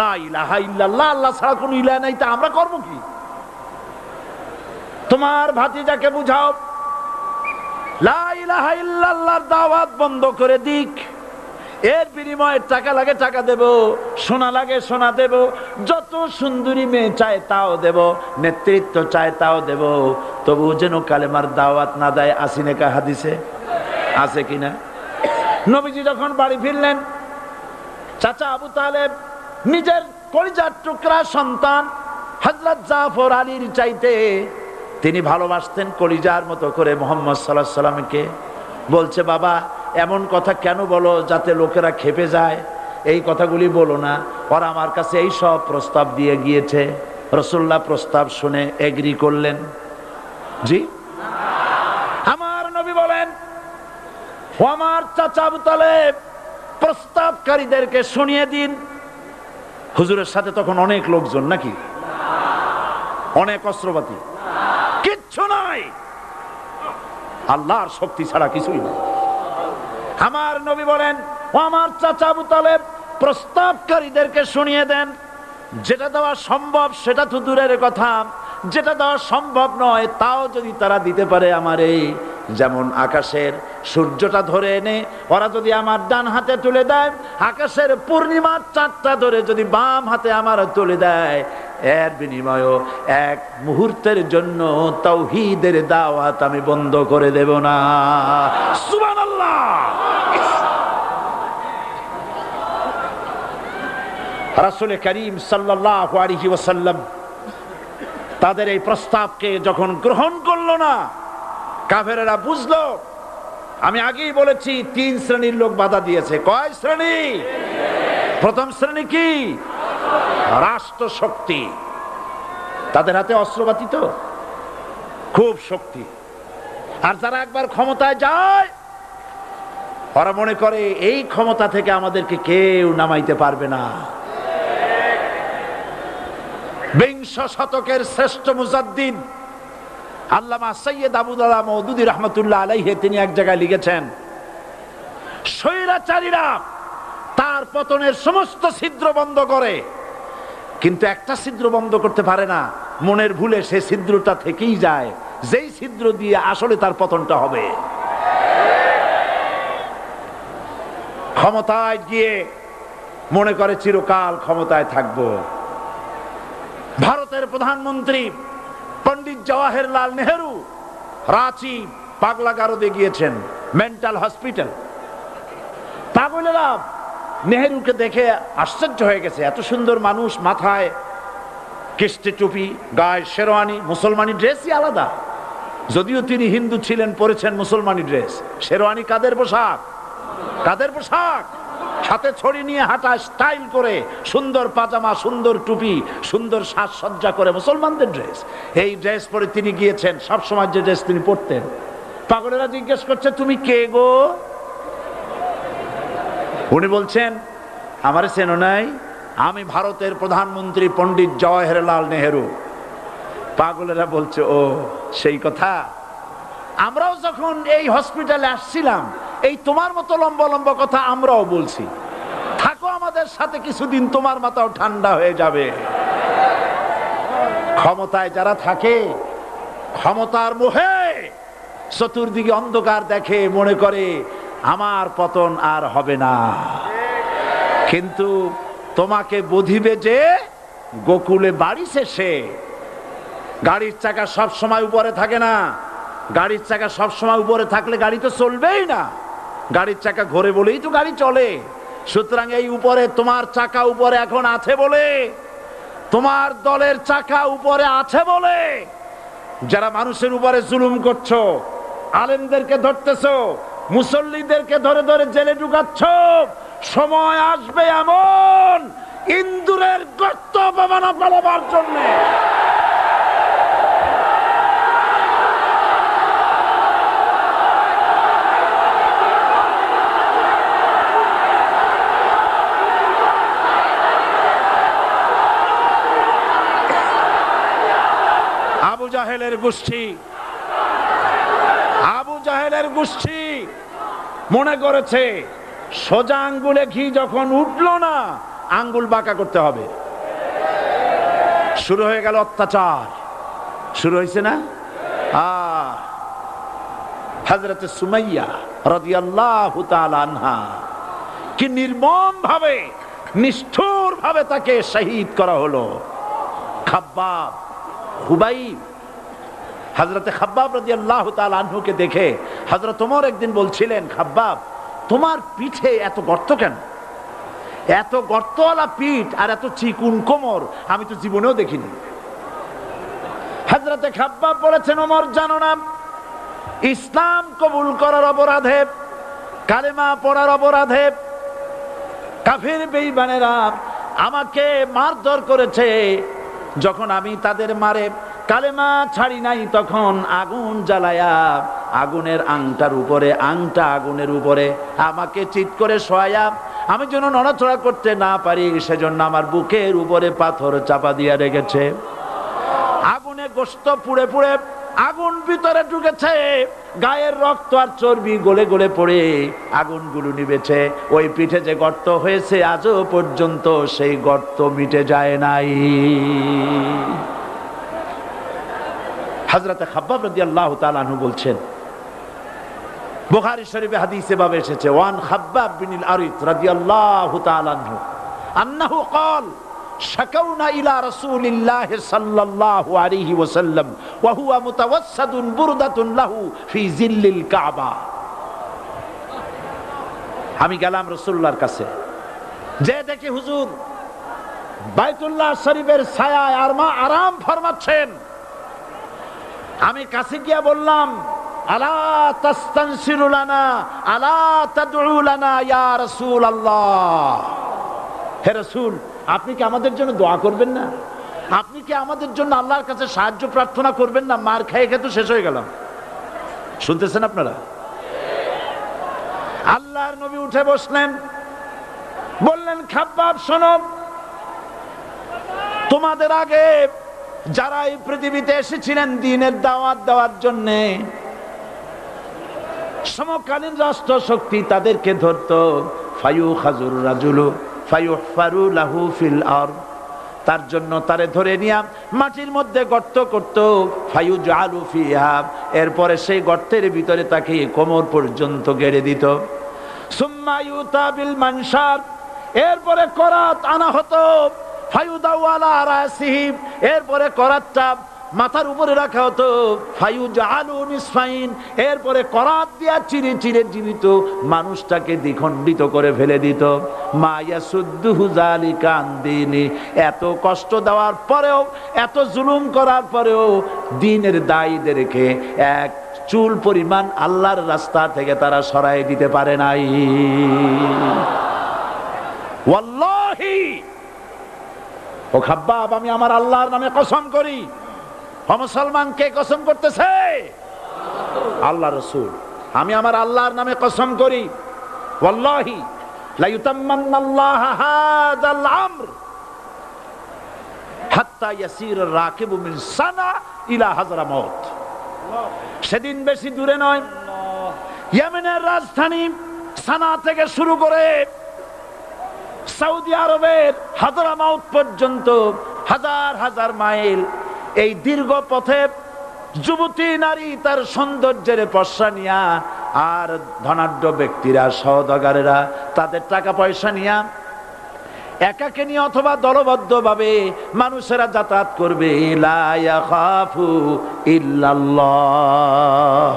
লা ইলাহা ইল্লাল্লাহ, আল্লাহ ছাড়া কোন ইলাহ নাই, তা আমরা করবো কি? তোমার ভাতিজাকে বুঝাও লা ইলাহা ইল্লাল্লাহর দাওয়াত বন্ধ করে দিক, এর বিনিময়ে টাকা লাগে টাকা দেব, সোনা লাগে সোনা দেব, যত সুন্দরী মেয়ে চায় তাও দেব, নেতৃত্ব চায় তাও দেব, তবু যেন কালেমার দাওয়াত না দেয়। আসিনে কা হাদিসে আছে কিনা? নবীজি যখন বাড়ি ফিরলেন, চাচা আবু তালেব নিজের কলিজার টুকরা সন্তান হযরত জাফর আলীর চাইতে তিনি ভালোবাসতেন কলিজার মতো করে মুহাম্মদ সাল্লাল্লাহু আলাইহি সাল্লামকে। বলছে, বাবা, এমন কথা কেন বলো যাতে লোকেরা খেপে যায়? এই কথাগুলি বলো না, ওরা আমার কাছে এই সব প্রস্তাব দিয়ে গিয়েছে। রাসূলুল্লাহ প্রস্তাব শুনে এগ্রি করলেন? জি। আমার নবী বলেন, ও আমার চাচা আবু তালেব, প্রস্তাবকারীদেরকে শুনিয়ে দিন। হুজুরের সাথে তখন অনেক লোকজন নাকি? অনেক অস্ত্রপাতি? কিচ্ছু নাই, আল্লাহর শক্তি ছাড়া কিছুই না। আমার নবী বলেন, ও আমার চাচা আবু তালেব, প্রস্তাবকারীদেরকে শুনিয়ে দেন, যেটা দেওয়া সম্ভব সেটা তো দূরের কথা, যেটা দেওয়া সম্ভব নয় তাও যদি তারা দিতে পারে আমারে, যেমন আকাশের সূর্যটা ধরে এনে ওরা যদি আমার ডান হাতে তুলে দেয়, আকাশের পূর্ণিমার চাঁদটা ধরে যদি বাম হাতে আমার তুলে দেয়, এর বিনিময়ে এক মুহূর্তের জন্য তাওহীদের দাওয়াত আমি বন্ধ করে দেব না। সুবহানাল্লাহ। রাসূল করিম সাল্লাল্লাহু আলাইহি ওয়াসাল্লাম তাদের এই প্রস্তাবকে যখন গ্রহণ করলো না, কাফেরেরা বুঝলো। আমি আগেই বলেছি 3 শ্রেণীর লোক বাধা দিয়েছে। কয় শ্রেণী? প্রথম শ্রেণী কি? রাষ্ট্র শক্তি, তাদের হাতে অস্ত্রপাতি তো খুব শক্তি। আর যারা একবার ক্ষমতায় যায়, ওরা মনে করে এই ক্ষমতা থেকে আমাদেরকে কেউ নামাইতে পারবে না। বিংশ শতকের শ্রেষ্ঠ মুজাদ্দিদ আল্লামা সৈয়দ আবুদুল্লাহ মওদুদী রাহমাতুল্লাহ আলাইহি তিনি এক জায়গায় লিখেছেন, স্বৈরাচারীরা তার পতনের সমস্ত ছিদ্র বন্ধ করে, কিন্তু একটা ছিদ্র বন্ধ করতে পারে না। মনের ভুলে সে ছিদ্রটা থেকেই যায়, যেই ছিদ্র দিয়ে আসলে তার পতনটা হবে। ক্ষমতায় গিয়ে মনে করে চিরকাল ক্ষমতায় থাকবো। ভারতের প্রধানমন্ত্রী পণ্ডিত জওয়াহরলাল নেহেরু রাঁচি পাগলাগারদে গিয়েছেন, মেন্টাল হসপিটাল। পাগলেরা নেহেরুকে দেখে আশ্চর্য হয়ে গেছে, এত সুন্দর মানুষ, মাথায় কিস্তি টুপি, গায়ে শেরওয়ানি, মুসলমানি ড্রেসই আলাদা। যদিও তিনি হিন্দু ছিলেন, পরেছেন মুসলমানি ড্রেস। শেরওয়ানি কাদের পোশাক? কাদের পোশাক? হাতে ছড়ি নিয়ে হাঁটা, স্টাইল করে, সুন্দর পাজামা, সুন্দর টুপি, সুন্দর সাজসজ্জা করে, মুসলমানদের ড্রেস। এই ড্রেস পরে তিনি গিয়েছেন, সবসময় যে ড্রেস তিনি পরতেন। পাগলেরা জিজ্ঞেস করছে, তুমি কে গো? উনি বলছেন, আমারে চেনো নাই? আমি ভারতের প্রধানমন্ত্রী পণ্ডিত জওয়াহরলাল নেহেরু। পাগলেরা বলছে, ও সেই কথা। আমরাও যখন এই হসপিটালে আসছিলাম, এই তোমার মতো লম্বা লম্বা কথা আমরাও বলছি। থাকো আমাদের সাথে কিছুদিন, তোমার মাথাও ঠান্ডা হয়ে যাবে। ক্ষমতায় যারা থাকে, ক্ষমতার মোহে চতুর্দিকে অন্ধকার দেখে, মনে করে আমার পতন আর হবে না। কিন্তু তোমাকে বধিবে যে গোকুলে বাড়ি শেষে। গাড়ির চাকা সব সময় উপরে থাকে না। গাড়ির চাকা সব সময় উপরে থাকলে গাড়ি তো চলবেই না। গাড়ির চাকা ঘোরে বলেই তো গাড়ি চলে। সুতরাং এই উপরে তোমার চাকা উপরে এখন আছে বলে, তোমার দলের চাকা উপরে আছে বলে যারা মানুষের উপরে জুলুম করছো, আলেমদেরকে ধরতেছো, মুসল্লিদেরকে ধরে ধরে জেলে ঢুকাচ্ছ, সময় আসবে এমন ইন্দুরের গর্ত পাবানা পালাবার জন্য। আবু জাহেলের গোষ্ঠী মনে করেছে সোজা আঙ্গুলে ঘি যখন উঠলো না, আঙ্গুল বাঁকা করতে হবে। শুরু হয়ে গেল অত্যাচার। শুরু হয়েছে না? হযরতে সুমাইয়া রাদিয়াল্লাহু তাআলা আনহা কি নির্মম ভাবে, নিষ্ঠুর ভাবে তাকে শহীদ করা হলো। খাব্বাব, হুবাইব, হযরতে খাব্বাব রাদিয়াল্লাহু তাআলা আনহুকে দেখে হযরত ওমর একদিন বলছিলেন, খাব্বাব তোমার পিঠে এত গর্ত কেন? এত গর্তওয়ালা পিঠ আর এত চিকুন কোমর আমি তো জীবনেও দেখিনি। হযরতে খাব্বাব বলেছেন, ওমর জানো না, ইসলাম কবুল করার অপরাধে, কালেমা পড়ার অপরাধে কাফির বেঈমানেরা আমাকে মারধর করেছে। যখন আমি তাদের মারে কালেমা ছাড়ি নাই, তখন আগুন জ্বালায়া আগুনের আংটার উপরে, আংটা আগুনের উপরে আমাকে চিৎ করে শোয়ায়া, আমি যেন নড়াচড়া করতে না পারি সেজন্য আমার বুকের উপরে পাথর চাপা দিয়া রেখেছে। আগুনে গোশত পুড়ে পুড়ে আগুন ভিতরে ঢুকেছে, গায়ের রক্ত আর চর্বি গলে গলে পড়ে আগুনগুলো নিবেছে। ওই পিঠে যে গর্ত হয়েছে আজও পর্যন্ত সেই গর্ত মিটে যায় নাই। হযরতে খাব্বাব রাদিয়াল্লাহু তাআলা আনহু বলছেন, বুখারী শরীফে হাদিসে ভাবে এসেছে, ওয়ান খাব্বাব বিনুল আরিত রাদিয়াল্লাহু তাআলা আনহু আন্নাহু ক্বাল শাকাউনা ইলা রাসূলিল্লাহ সাল্লাল্লাহু আলাইহি ওয়াসাল্লাম ওয়া হুয়া মুতাওয়াসসাদুন বুরদাতুন লাহু ফি জিল্লিল কাবা। আমি গেলাম রাসূলুল্লাহর কাছে, যে দেখি হুজুর বাইতুল্লাহ শরীফের ছায়ায় আরাম ফরমাচ্ছেন। আমি কাছে গিয়া বললাম, আলা তাস্তানসিরু লানা আলা তাদউ লানা ইয়া রাসূলুল্লাহ, হে রাসূল আপনি কি আমাদের জন্য দোয়া করবেন না? আপনি কি আমাদের জন্য আল্লাহর কাছে সাহায্য প্রার্থনা করবেন না? মার খেয়ে খেয়ে তো শেষ হয়ে গেলাম। শুনতেছেন আপনারা? আল্লাহর নবী উঠে বসলেন, বললেন, খাব্বাব শোনো, তোমাদের আগে যারা এই পৃথিবীতে এসেছিলেন দ্বীনের দাওয়াত দেওয়ার জন্য, সমকালীন রাষ্ট্র শক্তি তাদেরকে ধরতো, ফায়ুখাজুর রাজুলু ফায়ুহফারু লাহু ফিল আরদ, তার জন্য তারে ধরে নিয়ে মাটির মধ্যে গর্ত করত, ফায়ুজআলু ফিহা, এরপরে সেই গর্তের ভিতরে তাকে কোমর পর্যন্ত গেড়ে দিত। সুম্মা ইউতা বিল মানশার, এরপরে করাত আনা হতো, ফায়ুদাউ আলা রাসিহি, এরপরে করাতটা মাথার উপরে রাখা হতো, ফায়ুজআলু নিসফাইন, এরপরে করাত দিয়া চিরে চিরে জীবিত মানুষটাকে দ্বিখণ্ডিত করে ফেলে দিত। মা ইয়াসুদ্দুহু যালিকা আন দীনি, এত কষ্ট দেওয়ার পরেও, এত জুলুম করার পরেও দ্বীনের দায়ীদেরকে এক চুল পরিমাণ আল্লাহর রাস্তা থেকে তারা সরাই দিতে পারে নাই। ওয়াল্লাহি, ও খাব্বাব, আমি আমার আল্লাহর নামে কসম করি। মুসলমান কে কসম করতেছে? আল্লাহ রাসূল। আমি আমার আল্লাহর নামে কসম করি, ওয়াল্লাহি লা ইউতাম্মান্নাল্লাহু হাযাল আমর হাত্তা ইয়াসির রাকিবু মিন সানা ইলা হাজরামাউত। সেদিন বেশি দূরে নয়, ইয়েমেনের রাজধানী সানা থেকে শুরু করে সৌদি আরবের হাজরামাউত পর্যন্ত হাজার হাজার মাইল, এই দীর্ঘ পথে যুবতী নারী তার সৌন্দর্যের পশ্চা নিয়া, আর ধনাঢ্য ব্যক্তিরা সওদাগরেরা তাদের টাকা পয়সা নিয়া একাকে নিয়ে অথবা দলবদ্ধ ভাবে মানুষেরা যাতায়াত করবে। লা ইয়াখাফু ইল্লাল্লাহ,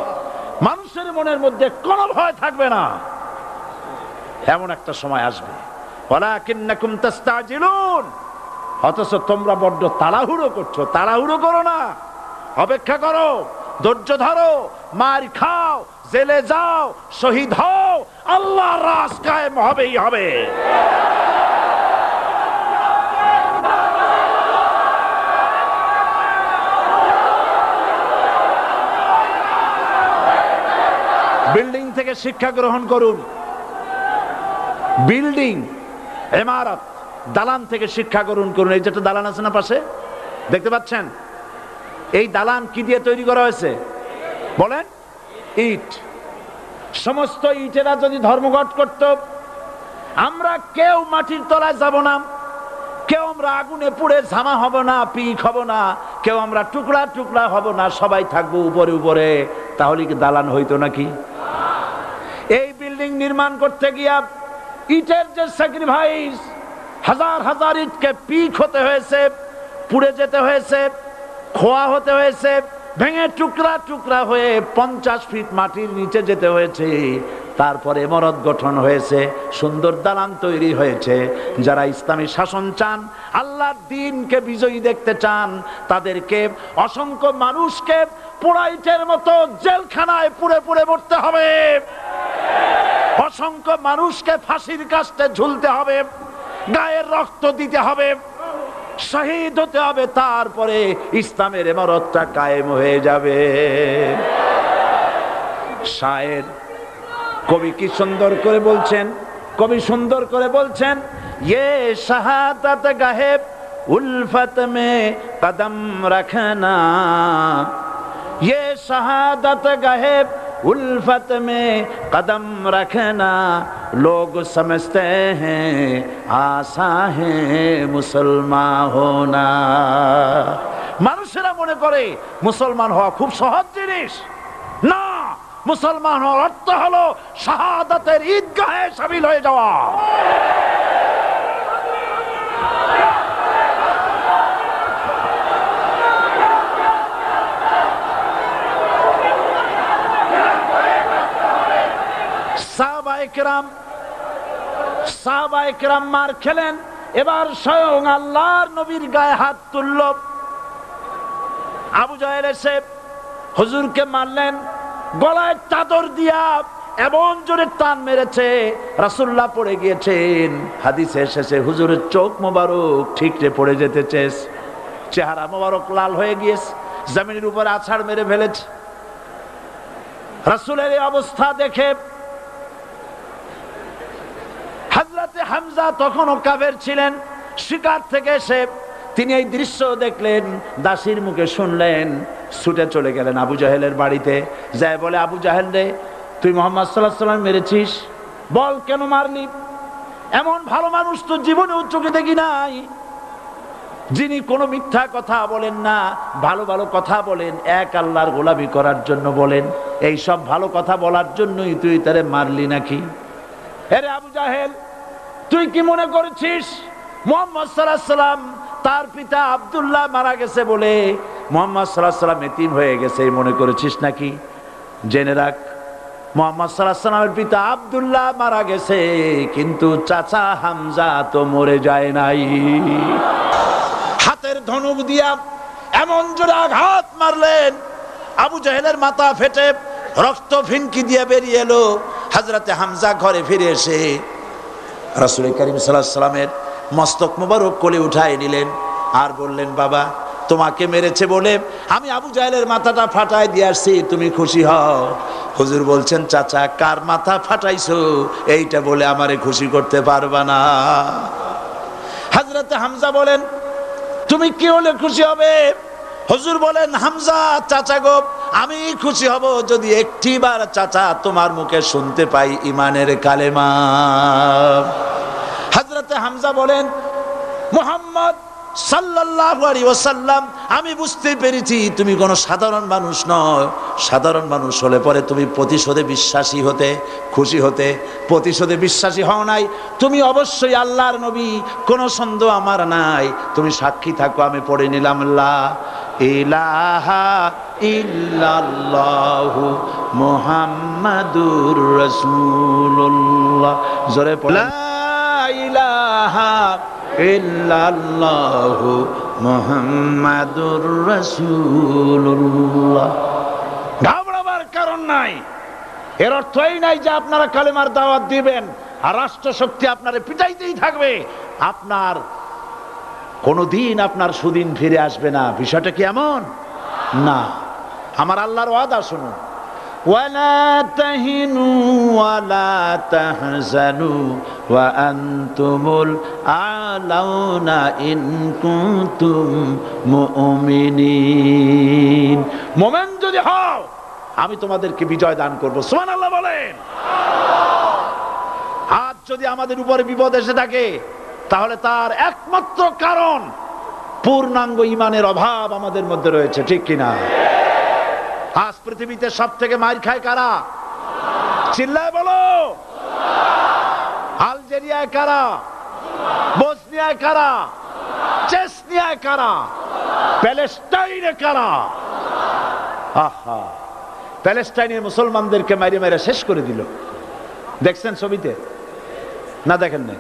মানুষের মনের মধ্যে কোনো ভয় থাকবে না। এমন একটা সময় আসবে, ওয়ালাকিন্নাকুম তাস্তাজিলুন, অথচ তোমরা বড্ড তাড়াহুড়ো করছো। তাড়াহুড়ো করো না, অপেক্ষা করো, ধৈর্য ধরো, মার খাও, জেলে যাও, শহীদ হও, আল্লাহর রাজ কায়েম হবেই হবে। বিল্ডিং থেকে শিক্ষা গ্রহণ করুন। বিল্ডিং, ইমারত, দালান থেকে শিক্ষা গ্রহণ করুন। এই যেটা দালান আছে না পাশে, দেখতে পাচ্ছেন? এই দালান কি দিয়ে তৈরি করা হয়েছে বলেন? ইট। সমস্ত ইটেরা যদি ধর্মঘট করত, আমরা কেউ মাটির তলায় যাব না, কেউ আমরা আগুনে পুড়ে ঝামা হব না, পিক হব না, কেউ আমরা টুকরা টুকরা হব না, সবাই থাকবো উপরে উপরে, তাহলে কি দালান হইতো নাকি? এই বিল্ডিং নির্মাণ করতে গিয়া ইটের যে স্যাক্রিফাইস, হাজার হাজার ইটকে পিক হতে হয়েছে, পুড়ে যেতে হয়েছে, খোয়া হতে হয়েছে, ভেঙে টুকরা টুকরা হয়ে 50 ফিট মাটির নিচে যেতে হয়েছে, তারপরে ইমারত গঠন হয়েছে, সুন্দর দালান তৈরি হয়েছে। যারা ইসলামী শাসন চান, আল্লাহর দ্বীনকে বিজয়ী দেখতে চান, তাদেরকে অসংখ্য মানুষকে পোড়া ইটের মতো জেলখানায় পুড়ে পুড়ে মরতে হবে, অসংখ্য মানুষকে ফাঁসির কাস্টে ঝুলতে হবে, গায়ের রক্ত দিতে হবে, শহীদ হতে হবে, তারপরে ইসলামের ইমারতটা কায়েম হয়ে যাবে। শায়ের, কবি কি সুন্দর করে বলছেন, কবি সুন্দর করে বলছেন, ये शहादत गाहे उल्फत में कदम रखना, ये शहादत गाहे उल्फत में कदम रखना, लोग समझते हैं आसा है मुसलमान होना। মানুষেরা মনে করে মুসলমান হওয়া খুব সহজ জিনিস। না, মুসলমান হওয়ার অর্থ হলো শাহাদাতের ঈদগাহে শামিল হয়ে যাওয়া। সাহাবায়ে কেরাম মার খেলেন, এবার স্বয়ং আল্লাহর নবীর গায়ে হাত তুলল। আবু জাহেল এসে হুজুরকে মারলেন, গলায় চাদর দিয়া এমন জোরে টান মেরেছে রাসূলুল্লাহ পড়ে গিয়েছেন। হাদিসে এসেছে হুজুরের চোখ মোবারক ঠিকরে পড়ে যেতেছে, চেহারা মোবারক লাল হয়ে গিয়েছে, জমিনের উপরে আছাড় মেরে ফেলেছে। রাসূলের এই অবস্থা দেখে হযরতে হামজা তখনও কাফের ছিলেন, শিকার থেকে এসে তিনি এই দৃশ্য দেখলেন, দাসীর মুখে শুনলেন, ছুটে চলে গেলেন আবু জাহেলের বাড়িতে। যায় বলে, আবু জাহেল রে, তুই মুহাম্মদ সাল্লাল্লাহু আলাইহি ওয়াসাল্লাম মেরেছিস, বল কেন মারলি? এমন ভালো মানুষ তো জীবনেও চোখে দেখি নাই, যিনি কোনো মিথ্যা কথা বলেন না, ভালো ভালো কথা বলেন, এক আল্লাহর গোলামি করার জন্য বলেন। এই সব ভালো কথা বলার জন্যই তুই তারে মারলি নাকি? আরে আবু জাহেল, তুই কি মনে করেছিস মুহাম্মদ সাল্লাল্লাহু আলাইহি ওয়াসাল্লাম তার পিতা আব্দুল্লাহ মারা গেছে বলে মুহাম্মদ সাল্লাল্লাহু আলাইহি ওয়াসাল্লাম এতিম হয়ে গেছে মনে করেছিস নাকি? জেনে রাখ, মুহাম্মদ সাল্লাল্লাহু আলাইহি ওয়াসাল্লামের পিতা আব্দুল্লাহ মারা গেছে, কিন্তু চাচা হামজা তো মরে যায় নাই। হাতের ধনুক দিয়া এমন জোরে আঘাত মারলেন, আবু জাহেলের মাথা ফেটে রক্ত ফিনকি দিয়ে বেরিয়ে এলো। হযরতে হামজা ঘরে ফিরে এসে রাসূল করিম সাল্লাল্লাহু আলাইহি ওয়াসাল্লামের মস্তক মোবারক কোলে উঠায় নিলেন আর বললেন, বাবা, তোমাকে মেরেছে বলে আমি আবু জাহেলের মাথাটা ফাটায় দিয়ে আসছি, তুমি খুশি হও। হুজুর বলছেন, চাচা, কার মাথা ফাটাইছো এইটা বলে আমারে খুশি করতে পারবা না। হযরতে হামজা বলেন, তুমি কি হলে খুশি হবে? হুজুর বলেন, হামজা চাচা গো, আমি খুশি হব যদি একটিবার চাচা তোমার মুখে শুনতে পাই ঈমানের কালেমা। হযরতে হামজা বলেন, মুহাম্মদ সাল্লাল্লাহু আলাইহি ওয়াসাল্লাম, আমি বুঝতে পেরেছি তুমি কোনো সাধারণ মানুষ নও। সাধারণ মানুষ হলে পরে তুমি প্রতিশোধে বিশ্বাসী হতে, খুশি হতে। প্রতিশোধে বিশ্বাসী হও নাই, তুমি অবশ্যই আল্লাহর নবী, কোনো সন্দেহ আমার নাই। তুমি সাক্ষী থাকো, আমি পড়ে নিলাম, লা ইলাহা ইল্লাল্লাহু মুহাম্মাদুর রাসূলুল্লাহ। জোরে পড়ে, লা ইলাহা ইল্লাল্লাহু মুহাম্মাদুর রাসূলুল্লাহ। ঘাবড়াবার কারণ নাই। এর অর্থ এই নাই যে আপনারা কালেমার দাওয়াত দিবেন আর রাষ্ট্রশক্তি আপনারে পিটাইতেই থাকবে, আপনার কোনদিন আপনার সুদিন ফিরে আসবে না। বিষয়টা কি এমন না। আমার আল্লাহর ওয়াদা শুনুন, ওয়ালা তাহিনু ওয়ালা তাহজানু ওয়া আনতুমুল আলাউনা ইন কুনতুম মুমিনিন। মুমিন যদি হও, আমি তোমাদেরকে বিজয় দান করব। সুবহানাল্লাহ বলেন। আজ যদি আমাদের উপরে বিপদ এসে থাকে, তাহলে তার একমাত্র কারণ পূর্ণাঙ্গ ঈমানের অভাব আমাদের মধ্যে রয়েছে, ঠিক কিনা? আজ পৃথিবীতে সব থেকে মার খায় কারা? চিল্লায় বলো। আলজেরিয়ায় কারা? বসনিয়ায় কারা? চেচনিয়ায় কারা? প্যালেস্টাইনে কারা? আহা, প্যালেস্টাইনের মুসলমানদেরকে মারি মেরে শেষ করে দিল। দেখছেন ছবিতে না? দেখেন না?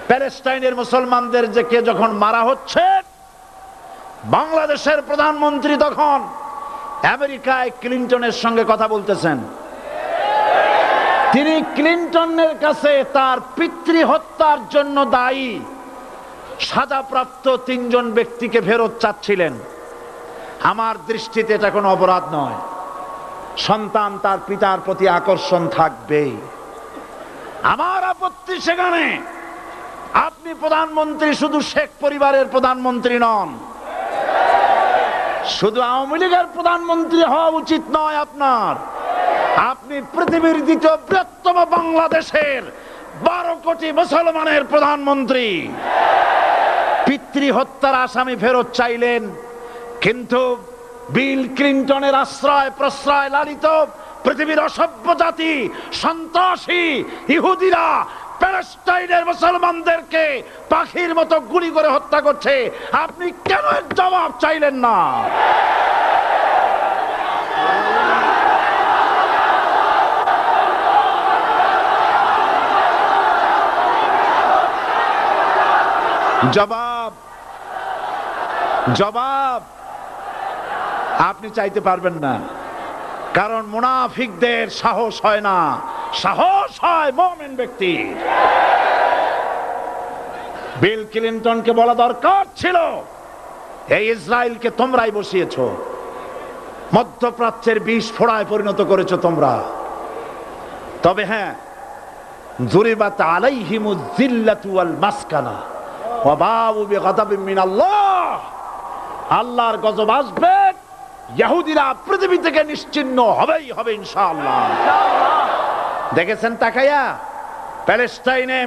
প্যালেস্টাইনের মুসলমানদের যে কে যখন মারা হচ্ছে, বাংলাদেশের প্রধানমন্ত্রী তখন আমেরিকায় ক্লিনটনের সঙ্গে কথা বলতেছেন। তিনি ক্লিনটনের কাছে তার পিতৃ হত্যার জন্য দায়ী সাজাপ্রাপ্ত 3 জন ব্যক্তিকে ফেরত চাচ্ছিলেন। আমার দৃষ্টিতে এটা কোনো অপরাধ নয়। সন্তান তার পিতার প্রতি আকর্ষণ থাকবেই। আমার আপত্তি সেখানে আপনি প্রধানমন্ত্রী শুধু শেখ পরিবারের প্রধানমন্ত্রী নন, শুধু আওয়ামী লীগের প্রধানমন্ত্রী হওয়া উচিত নয় আপনার। আপনি পৃথিবীর দ্বিতীয় বৃহত্তম বাংলাদেশের 12 কোটি মুসলমানের প্রধানমন্ত্রী। পিতৃ হত্যার আসামি ফেরত চাইলেন, কিন্তু বিল ক্লিনটনের আশ্রয় প্রশ্রয় লালিত পৃথিবীর অসভ্য জাতি সন্ত্রাসী ইহুদিরা প্যালেস্টাইনের মুসলমানদেরকে পাখির মতো গুলি করে হত্যা করছে, আপনি কেন এর জবাব চাইলেন না? জবাব জবাব আপনি চাইতে পারবেন না, কারণ মুনাফিকদের সাহস হয় না, সাহস হয় মুমিন ব্যক্তির। বিল ক্লিনটনকে বলা দরকার ছিল, এই ইসরায়েলকে তোমরাই বসিয়েছো, মধ্যপ্রাচ্যের বিষ ফোড়ায় পরিণত করেছো তোমরা। তবে হ্যাঁ, যুরিবাত আলাইহিমুয যিল্লাতু ওয়াল মাসকানা ওয়া বাউ বিগাদাবিন মিনাল্লাহ, আল্লাহর গজব আসবে, ইহুদিরা পৃথিবী থেকে নিশ্চিহ্ন হবেই হবে ইনশাআল্লাহ। দেখেছেন তাকায়া প্যালেস্টাইনে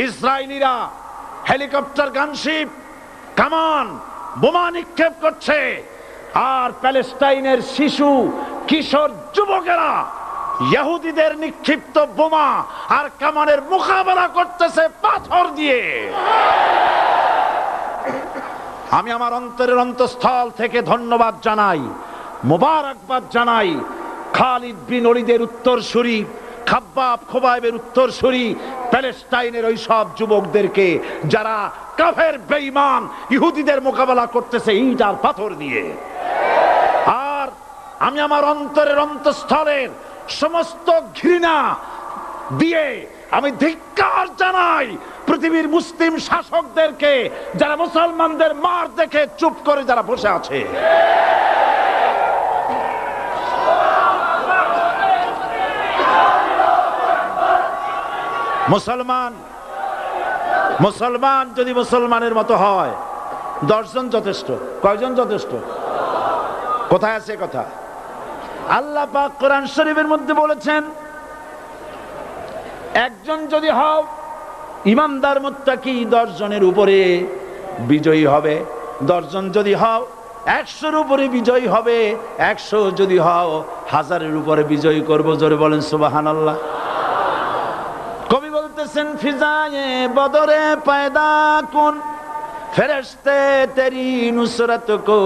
ইসরায়েলিরা হেলিকপ্টার, গানশিপ, কামান, বোমা নিক্ষেপ করছে, আর প্যালেস্টাইনের শিশু কিশোর যুবকেরা ইহুদিদের নিক্ষিপ্ত বোমা আর কামানের মোকাবেলা করতেছে পাথর দিয়ে। আমি আমার অন্তরের অন্তঃস্থল থেকে ধন্যবাদ জানাই, মোবারকবাদ জানাই খালিদ বিন ওলীদের উত্তরসূরি, খাব্বাব খোবাইবের উত্তরসূরি প্যালেস্টাইনের ওই সব যুবকদেরকে যারা কাফের বেঈমান ইহুদিদের মোকাবেলা করতেছে ইট আর পাথর দিয়ে। আর আমি আমার অন্তরের অন্তঃস্থলের সমস্ত ঘৃণা দিয়ে আমি ধিক্কার জানাই পৃথিবীর মুসলিম শাসকদেরকে, যারা মুসলমানদের মার দেখে চুপ করে যারা বসে আছে। মুসলমান যদি মুসলমানের মতো হয়, 10 জন যথেষ্ট। কয়জন যথেষ্ট? কোথায় আছে কথা? আল্লাহ পাক কোরআন শরীফের মধ্যে বলেছেন, একজন যদি হও ইমানদার মুত্তাকি 10 জনের উপরে বিজয়ী হবে, 10 জন যদি হও 100-এর উপরে বিজয়ী হবে, 100 যদি হও 1000-এর উপরে বিজয়ী করব। জোরে বলেন সুবহানাল্লাহ। কবি বলতেছেন, ফিজায়ে বদরে পয়দা কুন ফেরেশতে তেরি নুসরত কো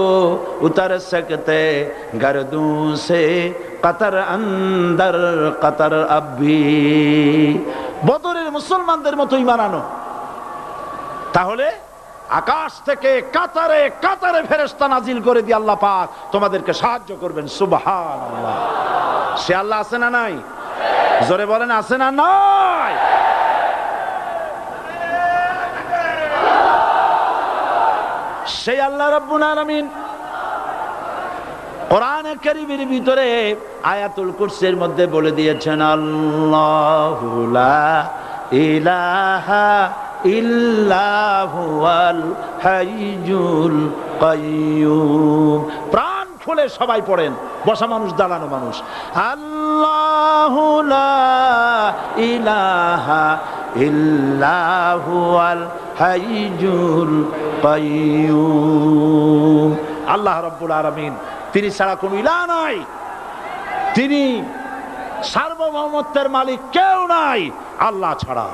উতার সকতে গর্দু সে কতর অন্দর কতর আবি। বদরের মুসলমানদের মতো ঈমান আনো, তাহলে আকাশ থেকে কাতারে কাতারে ফেরেশতা নাজিল করে দিয়ে আল্লাহ পাক তোমাদেরকে সাহায্য করবেন। সুবহানাল্লাহ। সে আল্লাহ আছে না নাই? জোরে বলেন, আছে না নাই? সেই আল্লাহ রাব্বুল আলামিন কোরআনে কারীমের ভিতরে আয়াতুল কুরসির মধ্যে বলে দিয়েছেন, আল্লাহু লা ইলাহা ইল্লা হুয়াল হাইয়ুল কাইয়্যুম। প্রাণ খুলে সবাই পড়েন, বসা মানুষ, দাঁড়ানো মানুষ। আল্লাহু লা ইলাহা ইল্লা হুয়াল হাইয়ুল কাইয়্যুম। আল্লাহ রাব্বুল আলামিন, তিনি ছাড়া কোনো ইলাহ নাই, তিনি সার্বভৌমত্বের মালিক কেউ নাই আল্লাহ ছাড়া।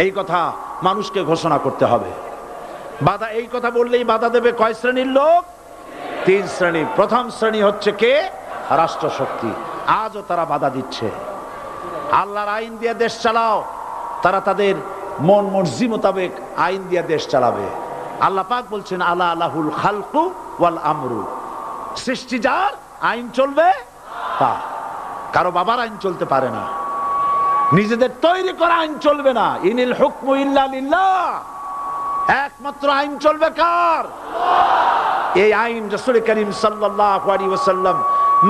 এই কথা মানুষকে ঘোষণা করতে হবে। বাধা, এই কথা বললেই বাধা দেবে কয় শ্রেণীর লোক? 3 শ্রেণী। প্রথম শ্রেণী হচ্ছে কে? রাষ্ট্রশক্তি। আজও তারা বাধা দিচ্ছে। আল্লাহর আইন দিয়ে দেশ চালাও, তারা তাদের মন মর্জি মোতাবেক আইন দিয়ে দেশ চালাবে। আল্লাহ পাক বলছেন, আলা আলাহুল খালকু ওয়াল আমরু, সৃষ্টি যার, আইন চলবে তার। কারো বাবার আইন চলতে পারে না, নিজেদের তৈরি করা আইন চলবে না। ইনিল হুকমু ইল্লা লিল্লাহ, একমাত্র আইন চলবে কার? এই আইন রাসূল করিম সাল্লাল্লাহু আলাইহি ওয়াসাল্লাম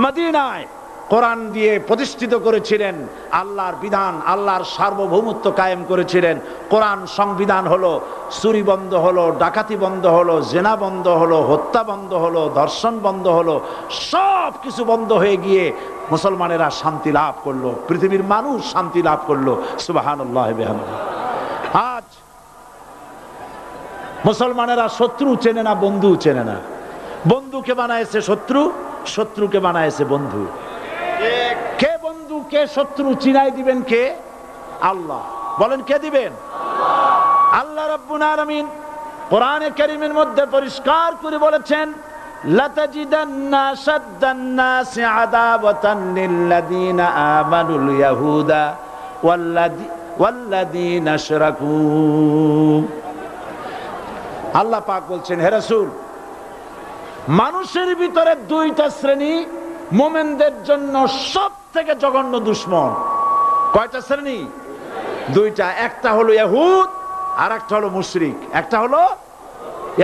মদিনায় কোরআন দিয়ে প্রতিষ্ঠিত করেছিলেন। আল্লাহর বিধান, আল্লাহর সার্বভৌমত্ব কায়েম করেছিলেন। কোরআন সংবিধান হলো, চুরি বন্ধ হলো, ডাকাতি বন্ধ হলো, জেনা বন্ধ হলো, হত্যা বন্ধ হলো, ধর্ষণ বন্ধ হলো, সব কিছু বন্ধ হয়ে গিয়ে মুসলমানেরা শান্তি লাভ করলো, পৃথিবীর মানুষ শান্তি লাভ করলো। সুবহানাল্লাহ বিহামদিহি। আজ মুসলমানেরা শত্রু চেনে না, বন্ধু চেনে না। বন্ধুকে বানায়েছে শত্রু, শত্রুকে বানায়েছে বন্ধু। শত্রুকে শত্রু চিনাই দিবেন কে? আল্লাহ। বলেন কে দিবেন? আল্লাহ রাব্বুল আলামিন কোরআনে কারীমের মধ্যে পরিষ্কার করে বলেছেন, লাতাজিদান্না শাদ্দান নাসি আদাওয়াতান লিল্লাযীনা আমানুল ইয়াহুদা ওয়াল্লাযীনা আশরাকু। আল্লাহ পাক বলছেন, হে রাসূল, মানুষের ভিতরে দুইটা শ্রেণী মুমিনদের জন্য সবথেকে জঘন্য দুশমন। কয়টা শ্রেণী? দুইটা। একটা হলো ইহুদ আর একটা হলো মুশরিক। একটা হলো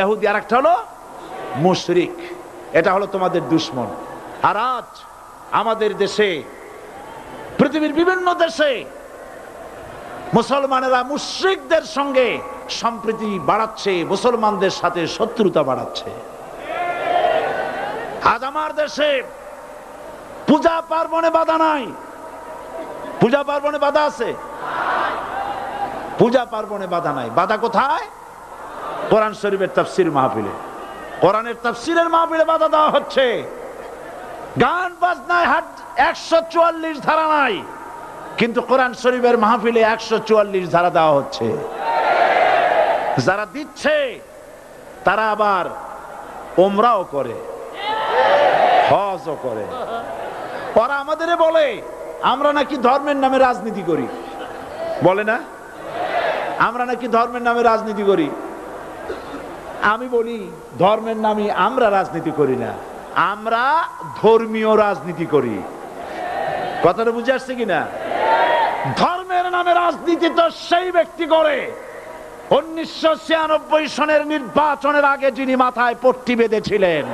ইহুদি আর একটা হলো মুশরিক। এটা হলো তোমাদের দুশমন। আর আজ আমাদের দেশে, পৃথিবীর বিভিন্ন দেশে মুসলমানেরা মুশরিকদের সঙ্গে সম্প্রীতি বাড়াচ্ছে, মুসলমানদের সাথে শত্রুতা বাড়াচ্ছে। আজ আমার দেশে পূজা পার্বণে বাধা নাই। পূজা পার্বণে বাধা আছে? পূজা পার্বণে বাধা নাই। বাধা কোথায়? কোরআন শরীফের তাফসীর মাহফিলে। কোরআনের তাফসীরের মাহফিলে বাধা দেওয়া হচ্ছে। গান বাজনায় 144 ধারা নাই, কিন্তু কোরআন শরীফের মাহফিলে 144 ধারা দেওয়া হচ্ছে। যারা দিচ্ছে তারা আবার ওমরাও করে, হজও করে। ওরা আমাদের বলে আমরা নাকি ধর্মের নামে রাজনীতি করি। বলে না? আমরা নাকি ধর্মের নামে রাজনীতি করি। আমি বলি, ধর্মের নামে আমরা রাজনীতি করি না, আমরা ধর্মীয় রাজনীতি করি। কথাটা বুঝে আসছে কিনা? ধর্মের নামে রাজনীতি তো সেই ব্যক্তি করে 1996 সনের নির্বাচনের আগে যিনি মাথায় পট্টি বেঁধেছিলেন,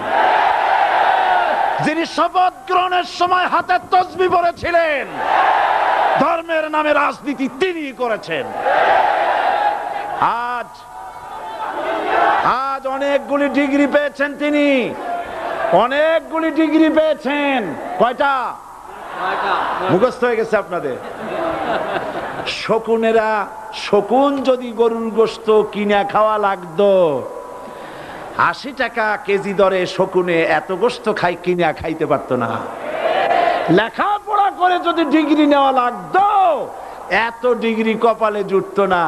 যিনি শপথ গ্রহণের সময় হাতে তসবিহ পড়েছিলেন। ধর্মের নামে রাজনীতি তিনি করেছেন। আজ অনেকগুলি ডিগ্রি পেয়েছেন তিনি, অনেকগুলি ডিগ্রি পেয়েছেন। কয়টা? মুখস্থ হয়ে গেছে আপনাদের। শকুনেরা, শকুন যদি গরুর গোশত কিনে খাওয়া লাগতো, 80 টাকা কেজি দরে শকুনে এত গোশত কিনে খাইতে পারতো না। লেখাপড়া করে যদি ডিগ্রি নেওয়া লাগতো, এত ডিগ্রি কপালে জুটতো না।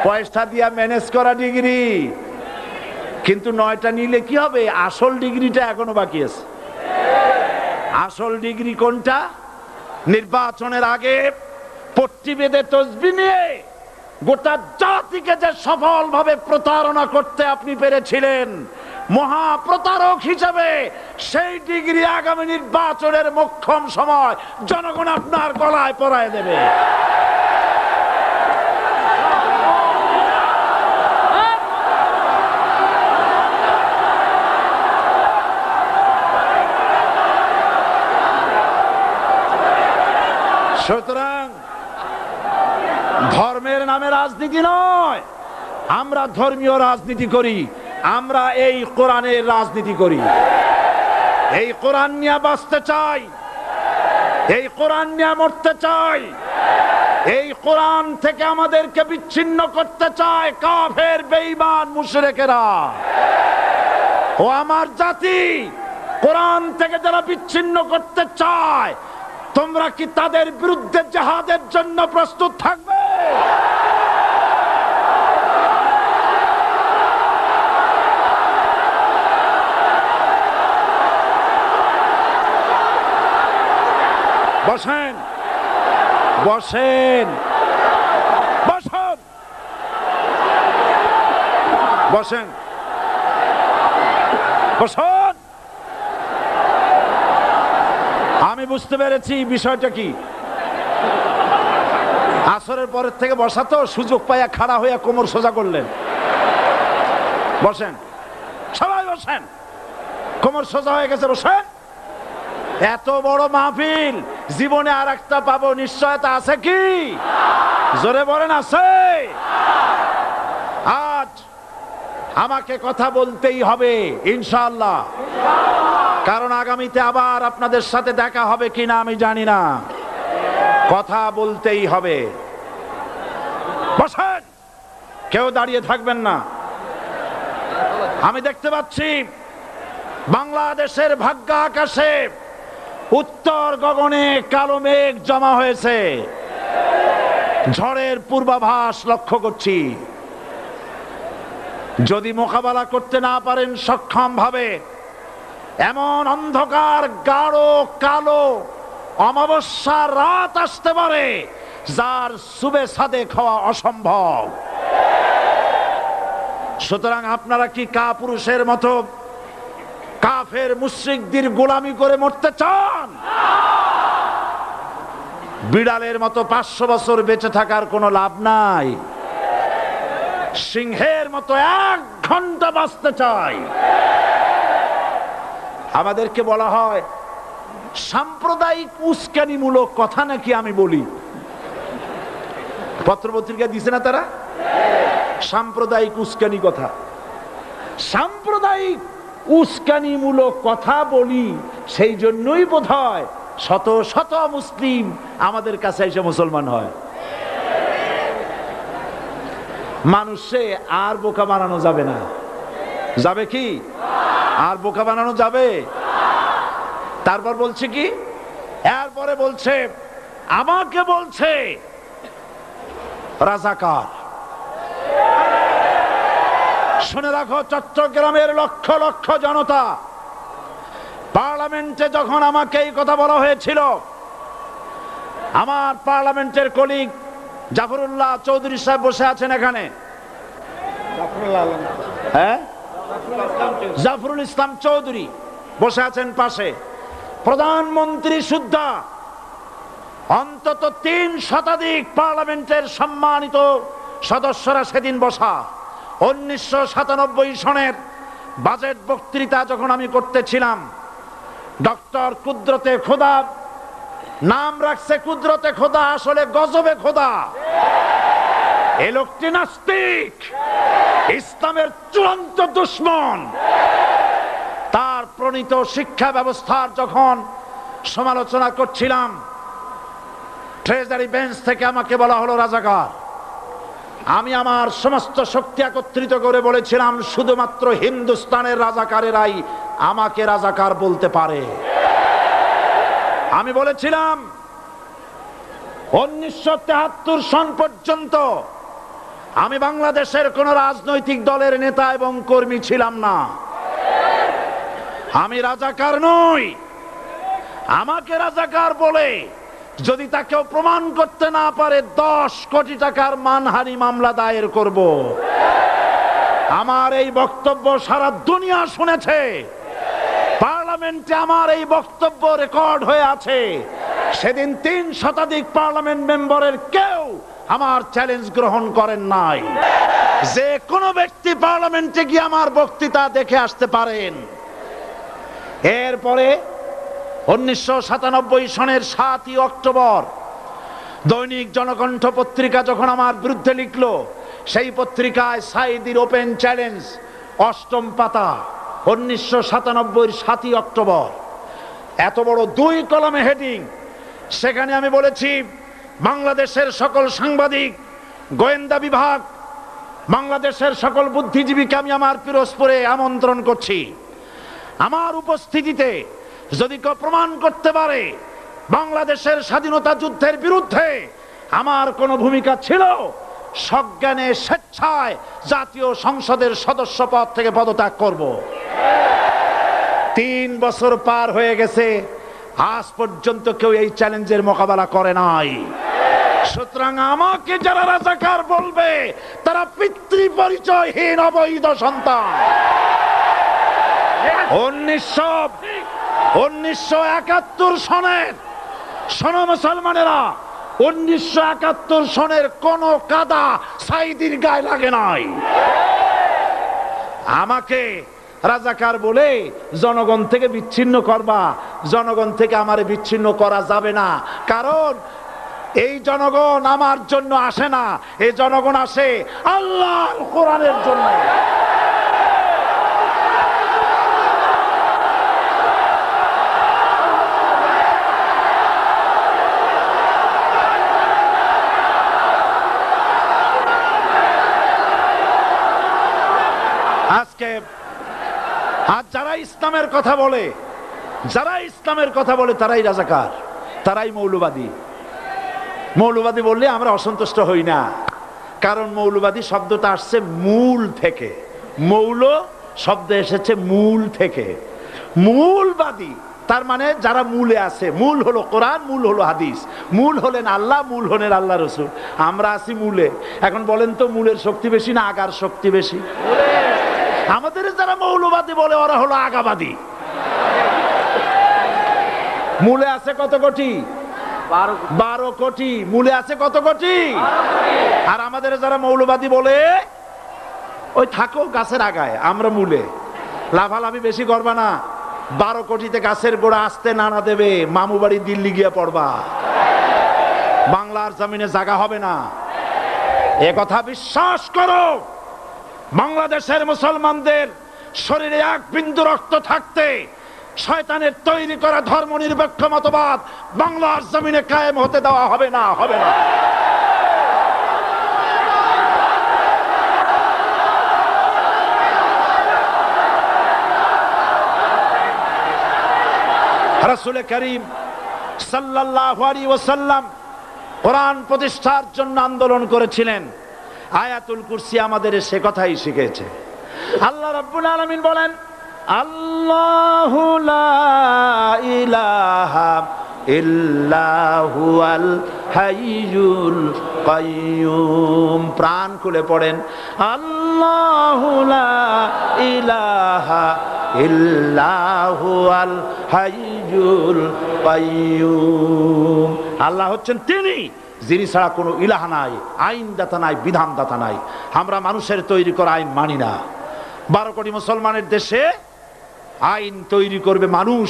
পয়সা দিয়া ম্যানেজ করা ডিগ্রি, কিন্তু 9টা নিলে কি হবে? আসল ডিগ্রিটা এখনো বাকি আছে। আসল ডিগ্রি কোনটা? নির্বাচনের আগে পট্টি বেঁধে তসবিহ নিয়ে গোটা জাতিকে যে সফলভাবে প্রতারণা করতে আপনি পেরেছিলেন মহা প্রতারক হিসেবে, সেই ডিগ্রি আগামী নির্বাচনের মোক্ষম সময় জনগণ আপনার গলায় পরায় দেবে। সুতরাং ধর্মের নামে রাজনীতি নয়, আমরা ধর্মীয় রাজনীতি করি। আমরা এই কোরআনের রাজনীতি করি। এই কোরআন নিয়ে বাঁচতে চাই, এই কোরআন নিয়ে মরতে চাই। এই কোরআন থেকে আমাদেরকে বিচ্ছিন্ন করতে চায় কাফের, বেঈমান, মুশরিকেরা। ও আমার জাতি, কোরআন থেকে যারা বিচ্ছিন্ন করতে চায়, তোমরা কি তাদের বিরুদ্ধে জিহাদের জন্য প্রস্তুত থাকবে? বসেন, বসেন, বসেন, বসেন, বসেন। আমি বুঝতে পেরেছি বিষয়টা কি। আসরের পরের থেকে বসা তো, সুযোগ পাইয়া খাড়া হইয়া কোমর সোজা করলেন। বসেন, সবাই বসেন। কোমর সোজা হয়ে গেছে, বসেন। এত বড় মাহফিল, জীবনে আর একটা পাবো নিশ্চয়তা আছে কি? জোরে বলেন, আছে? আজ আমাকে কথা বলতেই হবে ইনশাআল্লাহ, কারণ আগামীতে আবার আপনাদের সাথে দেখা হবে কিনা আমি জানি না। কথা বলতেই হবে। বসেন, কেউ দাঁড়িয়ে থাকবেন না। আমি দেখতে পাচ্ছি বাংলাদেশের ভাগ্য আকাশে উত্তর গগনে কালো মেঘ জমা হয়েছে, ঝড়ের পূর্বাভাস লক্ষ্য করছি। যদি মোকাবেলা করতে না পারেন সক্ষম ভাবে, এমন অন্ধকার গাঢ় কালো অমাবস্যার রাত আসতে পারে যার সুবে সাদেক হওয়া অসম্ভব। সুতরাং আপনারা কি কাপুরুষের মতো কাফের মুশরিকদের গোলামি করে মরতে চান? বিড়ালের মতো 500 বছর বেঁচে থাকার কোনো লাভ নাই। সিংহের মতো 1 ঘন্টা বাঁচতে চাই। আমাদেরকে বলা হয় সাম্প্রদায়িক উস্কানিমূলক কথা নাকি আমি বলি। পত্রপত্রিকা দিছে না তারা? সাম্প্রদায়িক উস্কানি কথা, সাম্প্রদায়িক উস্কানিমূলক কথা বলি। সেই জন্যই বোধহয় শত শত মুসলিম আমাদের কাছে এসে মুসলমান হয়। মানুষে আর বোকা বানানো যাবে না। যাবে কি? আর বোকা বানানো যাবে? তারপর বলছে কি? এরপরে বলছে আমাকে বলছে রাজাকার। শুনে রাখো, চট্টগ্রামের লক্ষ লক্ষ জনতা, পার্লামেন্টে যখন আমাকে এই কথা বলা হয়েছিল, আমার পার্লামেন্টের কলিগ জাফরুল্লাহ চৌধুরী সাহেব বসে আছেন এখানে, হ্যাঁ, জাফরুল ইসলাম চৌধুরী বসে আছেন পাশে, প্রধানমন্ত্রী সুদ্ধা, অন্তত 3 শতাধিক পার্লামেন্টের সম্মানিত সদস্যরা সেদিন বসা। 1997 সনের বাজেট বক্তৃতা যখন আমি করতেছিলাম, ডক্টর কুদরতে খোদা, নাম রাখছে কুদরতে খোদা, আসলে গজবে খোদা। এই লোকটি নাস্তিক, ইসলামের চূড়ান্ত দুশমন। তার প্রণীত শিক্ষা ব্যবস্থার যখন সমালোচনা করছিলাম, ট্রেজারি বেঞ্চ থেকে আমাকে বলা হলো রাজাকার। আমি আমার সমস্ত শক্তি একত্রিত করে বলেছিলাম শুধুমাত্র হিন্দুস্তানের রাজাকারেরাই আমাকে রাজাকার বলতে পারে। আমি বলেছিলাম 1973 সন পর্যন্ত আমি বাংলাদেশের কোন রাজনৈতিক দলের নেতা এবং কর্মী ছিলাম না। আমি রাজাকার নই। আমাকে রাজাকার বলে যদি তাকেও প্রমাণ করতে না পারে 10 কোটি টাকার মানহানি মামলা দায়ের করব। আমার এই বক্তব্য সারা দুনিয়া শুনেছে। পার্লামেন্টে আমার এই বক্তব্য রেকর্ড হয়ে আছে। সেদিন 3 শতাধিক পার্লামেন্ট মেম্বারের কেউ আমার চ্যালেঞ্জ গ্রহণ করেন নাই। যে কোনো ব্যক্তি পার্লামেন্টে গিয়ে আমার বক্তৃতা দেখে আসতে পারেন। এরপরে 1997 সনের 7ই অক্টোবর দৈনিক জনকণ্ঠ পত্রিকা যখন আমার বিরুদ্ধে লিখলো, সেই পত্রিকায় সাইদির ওপেন চ্যালেঞ্জ 8ম পাতা, 1997 7ই অক্টোবর, এত বড় 2 কলামে হেডিং। সেখানে আমি বলেছি বাংলাদেশের সকল সাংবাদিক, গোয়েন্দা বিভাগ, বাংলাদেশের সকল বুদ্ধিজীবীকে আমি আমার পিরোজপুরে আমন্ত্রণ করছি। আমার উপস্থিতিতে যদি কেউ প্রমাণ করতে পারে বাংলাদেশের স্বাধীনতা যুদ্ধের বিরুদ্ধে আমার কোনো ভূমিকা ছিল, সজ্ঞানে স্বেচ্ছায় জাতীয় সংসদের সদস্য পদ থেকে পদত্যাগ করব। 3 বছর পার হয়ে গেছে, আজ পর্যন্ত কেউ এই চ্যালেঞ্জের মোকাবেলা করে নাই। সুতরাং আমাকে যারা রাজাকার বলবে তারা পিতৃ পরিচয়হীন অবৈধ সন্তান। 1971 সনের, শোনো মুসলমানেরা, 1971 সনের কোন কাদা সাইদির গায়ে লাগে নাই। আমাকে রাজাকার বলে জনগণ থেকে বিচ্ছিন্ন করবা, জনগণ থেকে আমারে বিচ্ছিন্ন করা যাবে না। কারণ এই জনগণ আমার জন্য আসে না, এই জনগণ আসে আল্লাহর কোরআনের জন্য। আজ যারা ইসলামের কথা বলে যারা ইসলামের কথা বলে তারাই রাজাকার, তারাই মৌলবাদী। মৌলবাদী বললে আমরা অসন্তুষ্ট হই না, কারণ মৌলবাদী শব্দটা আসছে মূল থেকে। মৌল শব্দ এসেছে মূল থেকে। মূলবাদী তার মানে যারা মূলে আছে। মূল হলো কোরআন, মূল হলো হাদিস, মূল হলেন আল্লাহ, মূল হলেন আল্লাহ রসুল। আমরা আছি মূলে। এখন বলেন তো মূলের শক্তি বেশি না আগার শক্তি বেশি? আমাদের যারা মৌলবাদী বলে ওরা হলো আগাবাদী। মূলে আছে কত কোটি? 12 কোটি। মূলে আছে কত কোটি? আর আমাদের যারা মৌলবাদী বলে ওই থাকো গাছের আগায়, আমরা মূলে। লাভালাভি বেশি করবা না, 12 কোটিতে গাছের গোড়া আসতে নানা দেবে, মামু বাড়ি দিল্লি গিয়ে পড়বা, বাংলার জমিনে জায়গা হবে না। এ কথা বিশ্বাস করো। বাংলাদেশের মুসলমানদের শরীরে এক বিন্দু রক্ত থাকতে শয়তানের তৈরি করা ধর্মনিরপেক্ষ মতবাদ বাংলার জমিনে কায়েম হতে দেওয়া হবে না, হবে না। রাসূল করিম সাল্লাল্লাহু আলাইহি ওয়াসাল্লাম কোরআন প্রতিষ্ঠার জন্য আন্দোলন করেছিলেন। আয়াতুল কুরসি আমাদের সে কথাই শিখেছে। আল্লাহ রাব্বুল আলামিন বলেন, আল্লাহু লা ইলাহা ইল্লা হুয়াল হাইয়ুল কাইয়্যুম। প্রাণ খুলে পড়েন, আল্লাহু লা ইলাহা ইল্লা হুয়াল হাইয়ুল কাইয়্যুম। আল্লাহ হচ্ছেন তিনি যিনি ছাড়া কোনো ইলাহ নাই, আইনদাতা নাই, বিধানদাতা নাই। আমরা মানুষের তৈরি করা আইন মানি না। 12 কোটি মুসলমানের দেশে আইন তৈরি করবে মানুষ,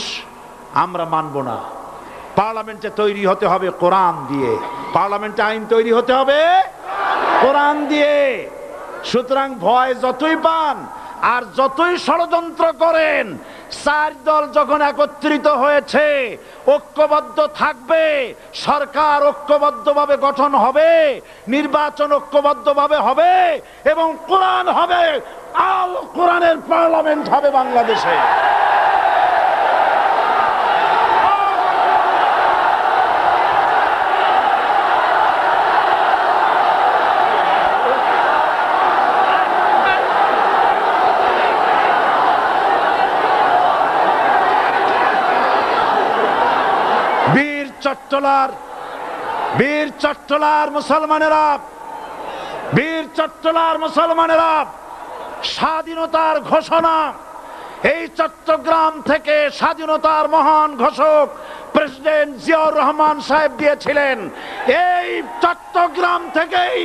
আমরা মানব না। পার্লামেন্টে তৈরি হতে হবে কোরআন দিয়ে, পার্লামেন্টে আইন তৈরি হতে হবে কোরআন দিয়ে। সুতরাং ভয় যতই পান আর যতই ষড়যন্ত্র করেন, 4 দল যখন একত্রিত হয়েছে, ঐক্যবদ্ধ থাকবে, সরকার ঐক্যবদ্ধভাবে গঠন হবে, নির্বাচন ঐক্যবদ্ধভাবে হবে এবং কোরআন হবে, আল কোরআনের পার্লামেন্ট হবে বাংলাদেশে। বীর চট্টলার মুসলমানেরা, বীর চট্টলার মুসলমানেরা স্বাধীনতার ঘোষণা এই চট্টগ্রাম থেকে স্বাধীনতার মহান ঘোষক প্রেসিডেন্ট জিয়াউর রহমান সাহেব দিয়েছিলেন। এই চট্টগ্রাম থেকেই